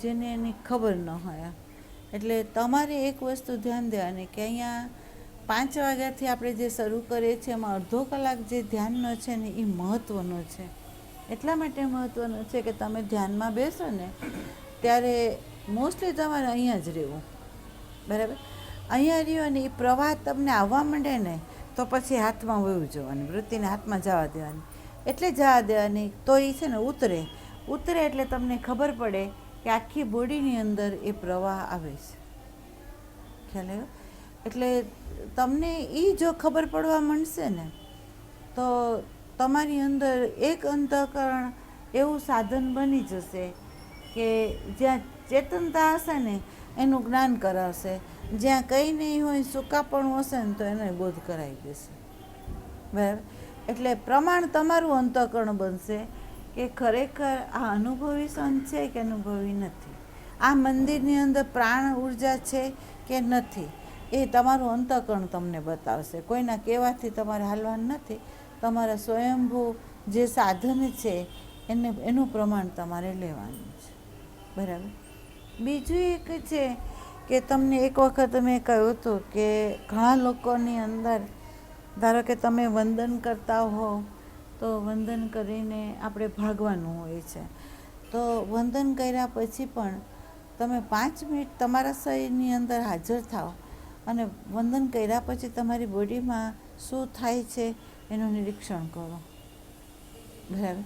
S1: જેને એની ખબર ન હોય. એટલે તમારે એક વસ્તુ ધ્યાન દેવાની કે અહીંયા 5 વાગ્યાથી આપણે જે શરૂ કરીએ છીએ એમાં અડધો કલાક જે ધ્યાનનો છે ને એ મહત્ત્વનો છે. એટલા માટે મહત્ત્વનું છે કે તમે ધ્યાનમાં બેસો ને ત્યારે મોસ્ટલી તમારે અહીંયા જ રહેવું, બરાબર. અહીંયા રહ્યો ને એ પ્રવાહ તમને આવવા માંડે ને તો પછી હાથમાં વયું જવાની, વૃત્તિને હાથમાં જવા દેવાની, એટલે જવા દેવાની. તો એ છે ને ઉતરે એટલે તમને ખબર પડે કે આખી બોડીની અંદર એ પ્રવાહ આવે છે. ખ્યાલ આવ્યો? એટલે તમને એ જો ખબર પડવા માંડશે ને તો તમારી અંદર એક અંતઃકરણ એવું સાધન બની જશે કે જ્યાં ચેતનતા હશે ને એનું જ્ઞાન કરાવશે, જ્યાં કંઈ નહીં હોય સૂકાપણું હશે ને તો એને બોધ કરાવી દેશે, બરાબર. એટલે પ્રમાણ તમારું અંતઃકરણ બનશે કે ખરેખર આ અનુભવી સંત છે કે અનુભવી નથી, આ મંદિરની અંદર પ્રાણ ઉર્જા છે કે નથી, એ તમારું અંતઃકરણ તમને બતાવશે. કોઈના કહેવાથી તમારે હાલવાનું નથી. તમારા સ્વયંભૂ જે સાધન છે એનું પ્રમાણ તમારે લેવાનું છે, બરાબર. બીજું એક છે કે તમને એક વખત મેં કહ્યું હતું કે ઘણા લોકોની અંદર ધારો કે તમે વંદન કરતા હો તો વંદન કરીને આપણે ભાગવાનું હોય છે. તો વંદન કર્યા પછી પણ તમે 5 મિનિટ તમારા શરીરની અંદર હાજર થાઓ અને વંદન કર્યા પછી તમારી બોડીમાં શું થાય છે એનું નિરીક્ષણ કરો, બરાબર.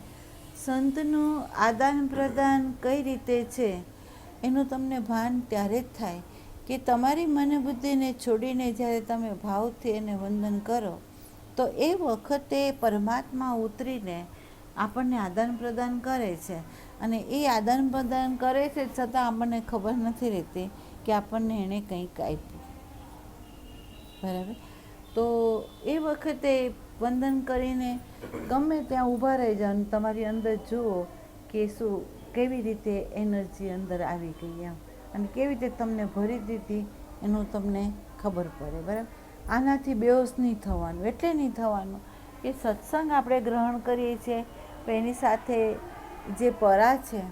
S1: સંતનું આદાન પ્રદાન કઈ રીતે છે એનું તમને ભાન ત્યારે જ થાય કે તમારી મનોબુદ્ધિને છોડીને જ્યારે તમે ભાવથી એને વંદન કરો તો એ વખતે પરમાત્મા ઉતરીને આપણને આદાન પ્રદાન કરે છે. અને એ આદાન પ્રદાન કરે છે છતાં આપણને ખબર નથી રહેતી કે આપણને એણે કંઈક આપ્યું, બરાબર. તો એ વખતે વંદન કરીને ગમે ત્યાં ઊભા રહી જાઓ અને તમારી અંદર જુઓ કે શું કેવી રીતે એનર્જી અંદર આવી ગઈ એમ, અને કેવી રીતે તમને ભરી દીધી એનું તમને ખબર પડે, બરાબર. આનાથી બેહોશ નહીં થવાનું. એટલે નહીં થવાનું કે સત્સંગ આપણે ગ્રહણ કરીએ છીએ તો એની સાથે જે પરા છે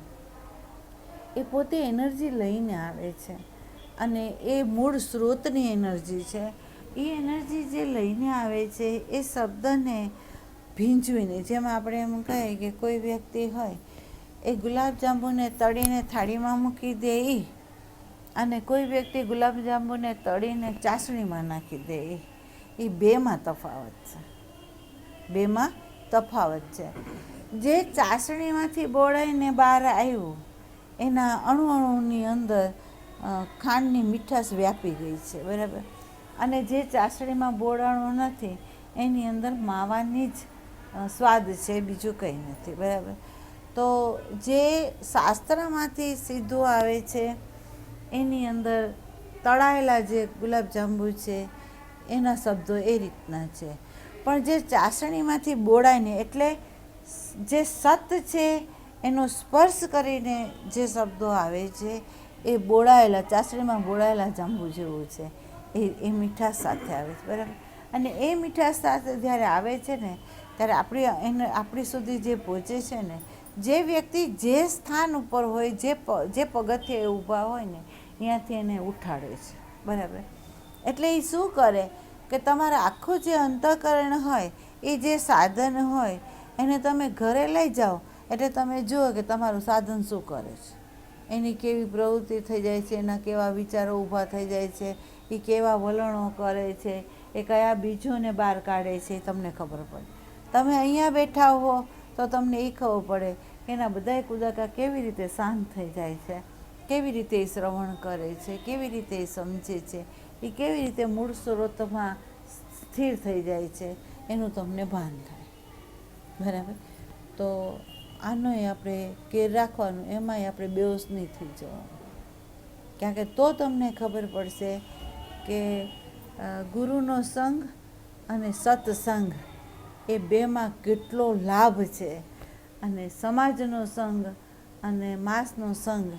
S1: એ પોતે એનર્જી લઈને આવે છે અને એ મૂળ સ્ત્રોતની એનર્જી છે. એ એનર્જી જે લઈને આવે છે એ શબ્દને ભીંજવીને, જેમાં આપણે એમ કહીએ કે કોઈ વ્યક્તિ હોય એ ગુલાબજાંબુને તળીને થાળીમાં મૂકી દે અને કોઈ વ્યક્તિ ગુલાબજાંબુને તળીને ચાસણીમાં નાખી દે, એ બેમાં તફાવત છે. જે ચાસણીમાંથી બોળાઈને બહાર આવ્યું એના અણુની અંદર ખાંડની મીઠાશ વ્યાપી ગઈ છે, બરાબર. અને જે ચાસણીમાં બોળાણું નથી એની અંદર માવાની જ સ્વાદ છે, બીજું કંઈ નથી, બરાબર. તો જે શાસ્ત્રમાંથી સીધું આવે છે એની અંદર તળાયેલા જે ગુલાબજાંબુ છે એના શબ્દો એ રીતના છે. પણ જે ચાસણીમાંથી બોળાઈને એટલે જે સત છે એનો સ્પર્શ કરીને જે શબ્દો આવે છે એ બોળાયેલા ચાસણીમાં બોળાયેલા જાંબુ જેવું છે. એ મીઠાશ સાથે આવે છે, બરાબર. અને એ મીઠાશ સાથે જ્યારે આવે છે ને ત્યારે આપણી સુધી જે પહોંચે છે ને, જે વ્યક્તિ જે સ્થાન ઉપર હોય, જે પગથિયે ઊભા હોય ને ત્યાંથી એને ઉઠાડે છે, બરાબર. એટલે એ શું કરે કે તમારા આખું જે અંતઃકરણ હોય એ જે સાધન હોય એને તમે ઘરે લઈ જાઓ એટલે તમે જુઓ કે તમારું સાધન શું કરે છે, એની કેવી પ્રવૃત્તિ થઈ જાય છે, એના કેવા વિચારો ઊભા થઈ જાય છે, એ કેવા વલણો કરે છે, એ કયા બીજોને બહાર કાઢે છે, એ તમને ખબર પડે. તમે અહીંયા બેઠા હો તો તમને એ ખબર પડે કે એના બધાય કુદાકા કેવી રીતે શાંત થઈ જાય છે, કેવી રીતે એ શ્રવણ કરે છે, કેવી રીતે એ સમજે છે, એ કેવી રીતે મૂળ સ્ત્રોતમાં સ્થિર થઈ જાય છે, એનું તમને ભાન થાય, બરાબર. તો આનોય આપણે કેર રાખવાનું, એમાંય આપણે બેહોશ નહીં થઈ જવાનું. કારણ કે તો તમને ખબર પડશે કે ગુરુનો સંગ અને સત્સંગ એ બેમાં કેટલો લાભ છે, અને સમાજનો સંગ અને માસનો સંગ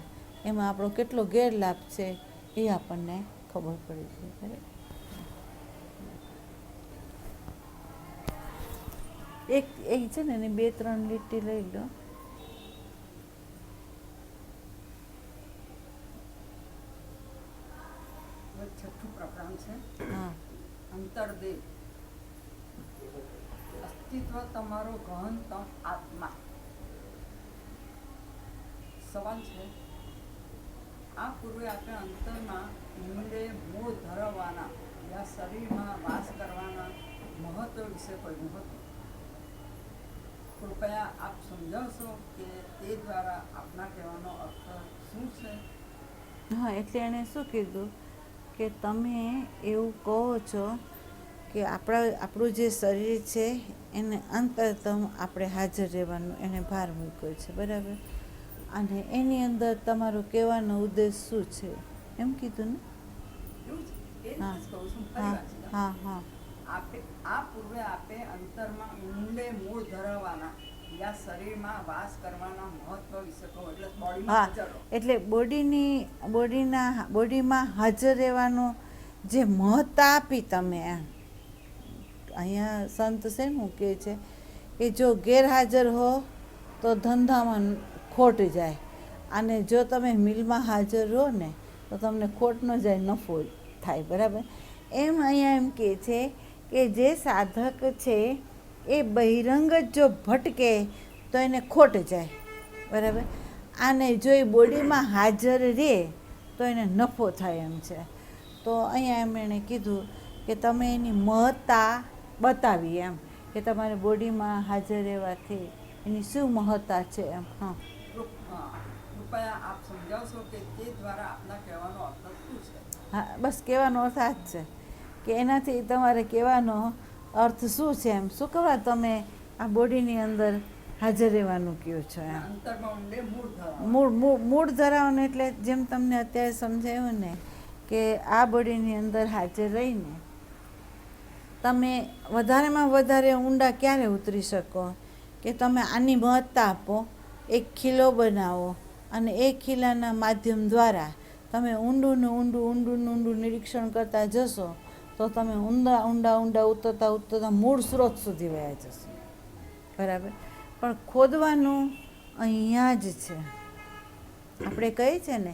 S1: એમાં આપણો કેટલો ગેરલાભ છે એ આપણને ખબર પડી જાય, બરાબર. એક છે ને એની 2-3 લીટી લઈ લો.
S3: છઠ્ઠું પ્રકરણ છે.
S1: હા.
S3: અંતર્દેહ. અસ્તિત્વ તમારો ગહનતમ આત્મા. સવાલ છે, આ પૂર્વે આપણે અંતરમાં ઊંડે મૂળ ધરાવવાના યા શરીરમાં વાસ કરવાના મહત્વ વિશે કહ્યું હતું. કૃપયા આપ સમજાવશો કે તે દ્વારા આપના કહેવાનો અર્થ શું છે?
S1: હા, એટલે એણે શું કીધું કે તમે એવું કહો છો કે આપણું જે શરીર છે એને અંતરતમ આપણે હાજર રહેવાનું એને ભાર મૂક્યો છે, બરાબર? અને એની અંદર તમારો કહેવાનો ઉદ્દેશ શું છે એમ કીધું ને?
S3: એવું છે, એ જ
S1: હા.
S3: કહું છું. ફરી
S1: હા
S3: વાંચી દઉં.
S1: હા હા
S3: આ પૂર્વે આપે અંતરમાં ઊંડે મૂળ ધરાવવાના યા શરીરમાં વાસ કરવાના મહત્વ વિશે કહો. એટલે બોડીમાં
S1: હા,
S3: હાજર રહો.
S1: એટલે બોડીમાં હાજર રહેવાનો જે મહત્તા આપી તમે એમ. અહીંયા સંત શેનું કહે છે કે જો ગેરહાજર હો તો ધંધામાં ખોટ જાય, અને જો તમે મિલમાં હાજર રહો ને તો તમને ખોટ ન જાય, નફો થાય, બરાબર? એમ અહીંયા એમ કહે છે કે જે સાધક છે એ બહિરંગ જ જો ભટકે તો એને ખોટ જાય, બરાબર? અને જો એ બોડીમાં હાજર રહે તો એને નફો થાય એમ છે. તો અહીંયા એમ એણે કીધું કે તમે એની મહત્તા બતાવી એમ, કે તમારે બોડીમાં હાજર રહેવાથી એની શું મહત્તા છે એમ. હા,
S3: કૃપયા આપ સમજાવશો કે તે દ્વારા આપના કહેવાનો અર્થ શું છે?
S1: હા, બસ કહેવાનો અર્થ આ જ છે કે એનાથી તમારે કહેવાનો અર્થ શું છે એમ. શું કરવા તમે આ બોડીની અંદર હાજર રહેવાનું કહો છો એમ.
S3: અંતરમાં ઊંડે મૂળ ધરાવવાના.
S1: મૂળ ધરાવવાનું એટલે જેમ તમને અત્યારે સમજાયું ને કે આ બોડીની અંદર હાજર રહીને તમે વધારેમાં વધારે ઊંડા ક્યારે ઉતરી શકો કે તમે આની મહત્તા આપો, એક ખીલો બનાવો અને એ ખીલાના માધ્યમ દ્વારા તમે ઊંડું નિરીક્ષણ કરતા જશો તો તમે ઊંડા ઉતરતા મૂળ સ્ત્રોત સુધી વયા જશો, બરાબર? પણ ખોદવાનું અહીંયા જ છે. આપણે કહીએ છે ને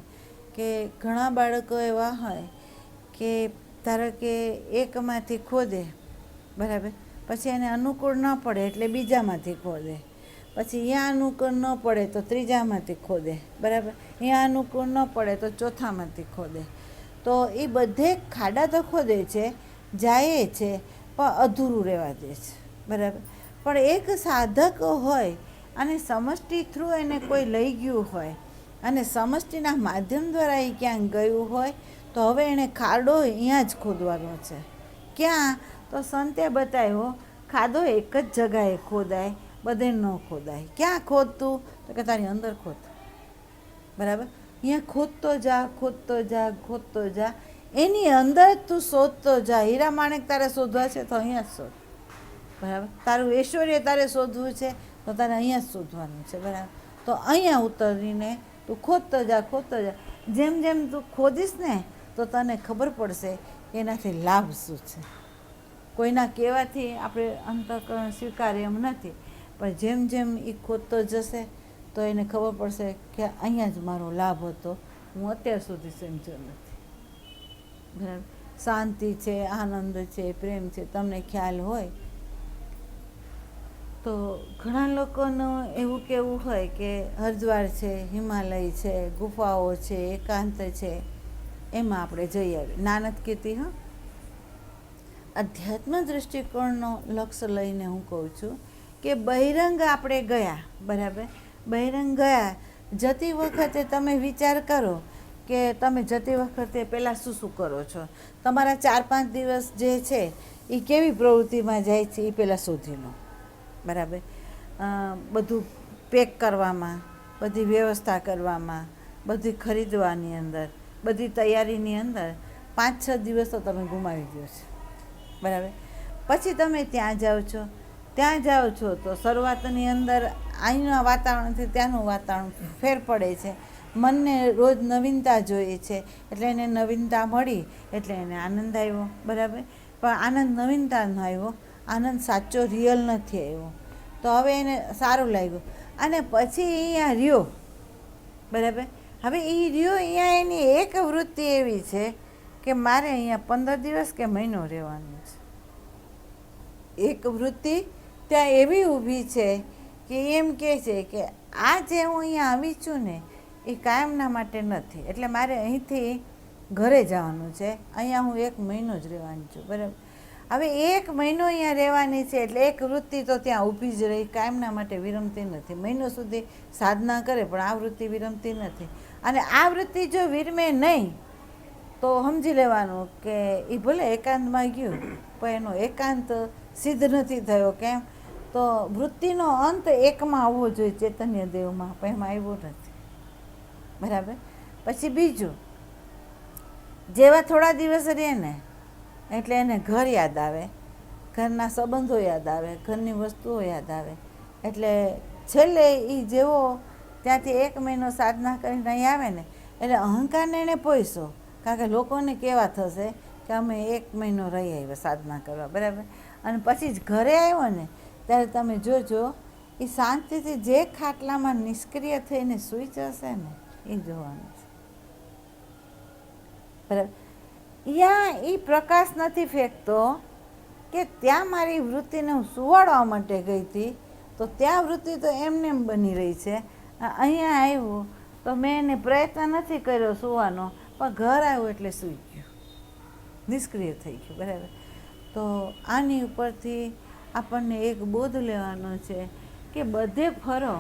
S1: કે ઘણા બાળકો એવા હોય કે ધારો કે એકમાંથી ખોદે, બરાબર, પછી એને અનુકૂળ ન પડે એટલે બીજામાંથી ખોદે, પછી અહીંયા અનુકૂળ ન પડે તો ત્રીજામાંથી ખોદે, બરાબર, અહીંયા અનુકૂળ ન પડે તો ચોથામાંથી ખોદે. તો એ બધે ખાડા તો ખોદે છે, જાય છે, પણ અધૂરું રહેવા દે છે, બરાબર? પણ એક સાધક હોય અને સમષ્ટિ થ્રુ એને કોઈ લઈ ગયું હોય અને સમષ્ટિના માધ્યમ દ્વારા એ ક્યાંક ગયું હોય તો હવે એણે ખાડો અહીંયા જ ખોદવાનો છે. ક્યાં? તો સંતે બતાવ્યો ખાડો એક જ જગાએ ખોદાય, બધે ન ખોદાય. ક્યાં ખોદતું? તો કે તારી અંદર ખોદ, બરાબર? અહીંયા ખોદતો જા, એની અંદર તું શોધતો જા. હીરા માણેક તારે શોધવા છે તો અહીંયા જ શોધ, બરાબર? તારું ઐશ્વર્ય તારે શોધવું છે તો તારે અહીંયા જ શોધવાનું છે, બરાબર? તો અહીંયા ઉતરીને તું ખોદતો જા. જેમ જેમ તું ખોદીશ ને તો તને ખબર પડશે કે એનાથી લાભ શું છે. કોઈના કહેવાથી આપણે અંતઃકરણ સ્વીકારે એમ નથી, પણ જેમ જેમ એ ખોદતો જશે તો એને ખબર પડશે કે અહીંયા જ મારો લાભ હતો, હું અત્યાર સુધી સમજ્યો નથી, બરાબર? શાંતિ છે, આનંદ છે, પ્રેમ છે, તમને ખ્યાલ હોય તો ઘણા લોકોનું એવું કહેવું હોય કે હરિદ્વાર છે, હિમાલય છે, ગુફાઓ છે, એકાંત છે, એમાં આપણે જઈ આવીએ. નાનદ કીર્તિ, હા, અધ્યાત્મ દૃષ્ટિકોણનો લક્ષ્ય લઈને હું કહું છું કે બહિરંગ આપણે ગયા, બરાબર? બહિરંગ ગયા, જતી વખતે તમે વિચાર કરો કે તમે જતી વખતે પહેલાં શું કરો છો. તમારા 4-5 દિવસ જે છે એ કેવી પ્રવૃત્તિમાં જાય છે એ પહેલાં શોધી લો, બરાબર? બધું પેક કરવામાં, બધી વ્યવસ્થા કરવામાં, બધી ખરીદવાની અંદર, બધી તૈયારીની અંદર 5-6 દિવસ તો તમે ગુમાવી દો છો, બરાબર? પછી તમે ત્યાં જાઓ છો તો શરૂઆતની અંદર અહીંના વાતાવરણથી ત્યાંનું વાતાવરણ ફેર પડે છે. મનને રોજ નવીનતા જોઈએ છે એટલે એને નવીનતા મળી એટલે એને આનંદ આવ્યો, બરાબર? પણ આનંદ નવીનતાનો આવ્યો, આનંદ સાચો રિયલ નથી આવ્યો. તો હવે એને સારું લાગ્યું અને પછી અહીંયા રહ્યો, બરાબર. હવે એ રહ્યો અહીંયા એની એક વૃત્તિ એવી છે કે મારે અહીંયા 15 દિવસ કે મહિનો રહેવાનું છે. એક વૃત્તિ ત્યાં એવી ઊભી છે કે એમ કહે છે કે આ જે હું અહીંયા આવી છું ને એ કાયમના માટે નથી, એટલે મારે અહીંથી ઘરે જવાનું છે, અહીંયા હું 1 મહિનો જ રહેવાની છું, બરાબર. હવે 1 મહિનો અહીંયા રહેવાની છે એટલે એક વૃત્તિ તો ત્યાં ઊભી જ રહી, કાયમના માટે વિરમતી નથી. મહિનો સુધી સાધના કરે પણ આ વૃત્તિ વિરમતી નથી. અને આ વૃત્તિ જો વિરમે નહીં તો સમજી લેવાનું કે એ ભલે એકાંતમાં ગયું પણ એનો એકાંત સિદ્ધ નથી થયો. કેમ? તો વૃત્તિનો અંત એકમાં આવવો જોઈએ, ચૈતન્ય દેવમાં, પણ એમાં આવ્યો નથી, બરાબર. પછી બીજું, જેવા થોડા દિવસ રહે ને એટલે એને ઘર યાદ આવે, ઘરના સંબંધો યાદ આવે, ઘરની વસ્તુઓ યાદ આવે. એટલે છેલ્લે એ જેવો ત્યાંથી 1 મહિનો સાધના કરીને અહીં આવે ને એટલે અહંકારને એણે પોઈસો, કારણ કે લોકોને કેવા થશે કે અમે 1 મહિનો રહી આવ્યા સાધના કરવા, બરાબર. અને પછી જ ઘરે આવ્યો ને ત્યારે તમે જોજો એ શાંતિથી જે ખાટલામાં નિષ્ક્રિય થઈને સૂઈ જશે ને એ જોવાનું છે, બરાબર. ત્યાં એ પ્રકાશ નથી ફેંકતો કે ત્યાં મારી વૃત્તિને હું સુવાડવા માટે ગઈ હતી તો ત્યાં વૃત્તિ તો એમને એમ બની રહી છે. અહીંયા આવ્યું તો મેં એને પ્રયત્ન નથી કર્યો સુવાનો, પણ ઘર આવ્યું એટલે સૂઈ ગયું, નિષ્ક્રિય થઈ ગયું, બરાબર. તો આની ઉપરથી આપણને એક બોધ લેવાનો છે કે બધે ફરો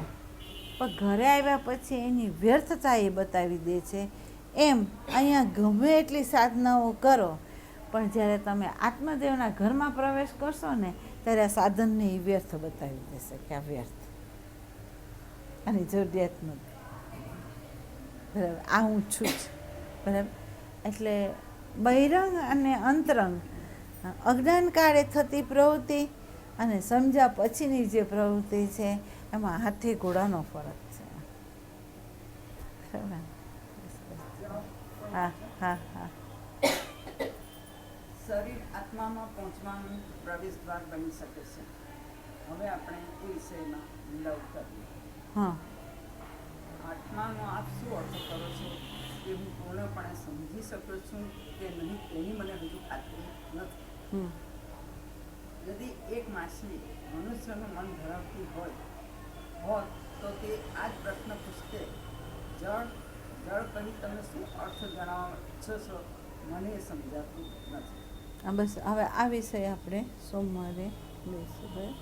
S1: પણ ઘરે આવ્યા પછી એની વ્યર્થતા એ બતાવી દે છે. એમ અહીંયા ગમે એટલી સાધનાઓ કરો પણ જ્યારે તમે આત્મદેવના ઘરમાં પ્રવેશ કરશો ને ત્યારે આ સાધનને એ વ્યર્થ બતાવી દેશે કે આ વ્યર્થ, આની જરૂરિયાત નથી, બરાબર. આ હું છું જ, બરાબર. એટલે બહિરંગ અને અંતરંગ, અજ્ઞાન કાળે થતી પ્રવૃત્તિ અને સમજ્યા પછીની જે પ્રવૃત્તિ છે એમાં હાથી ઘોડાનો ફરક છે, બરાબર. હા હા હા.
S3: શરીર આત્મામાં પહોંચવાનું પ્રવેશ દ્વાર બની શકે છે. હવે આપણે એ વિષયમાં લવ કરીએ.
S1: હા.
S3: આત્માનો આપ શું અર્થ કરો છો એ હું પૂર્ણપણે સમજી શકું છું કે નહીં તેની મને હજુ ખાતરી નથી. यदि एक माछली मनुष्यનું મન ધરાવતી હોત તો તે આ જ પ્રશ્ન પૂછતે, જળ જળ કહી તમે શું અર્થ જણાવવા ઈચ્છો છો, મને એ સમજાતું નથી.
S1: બસ હવે આ વિષય આપણે સોમવારે લઈશું.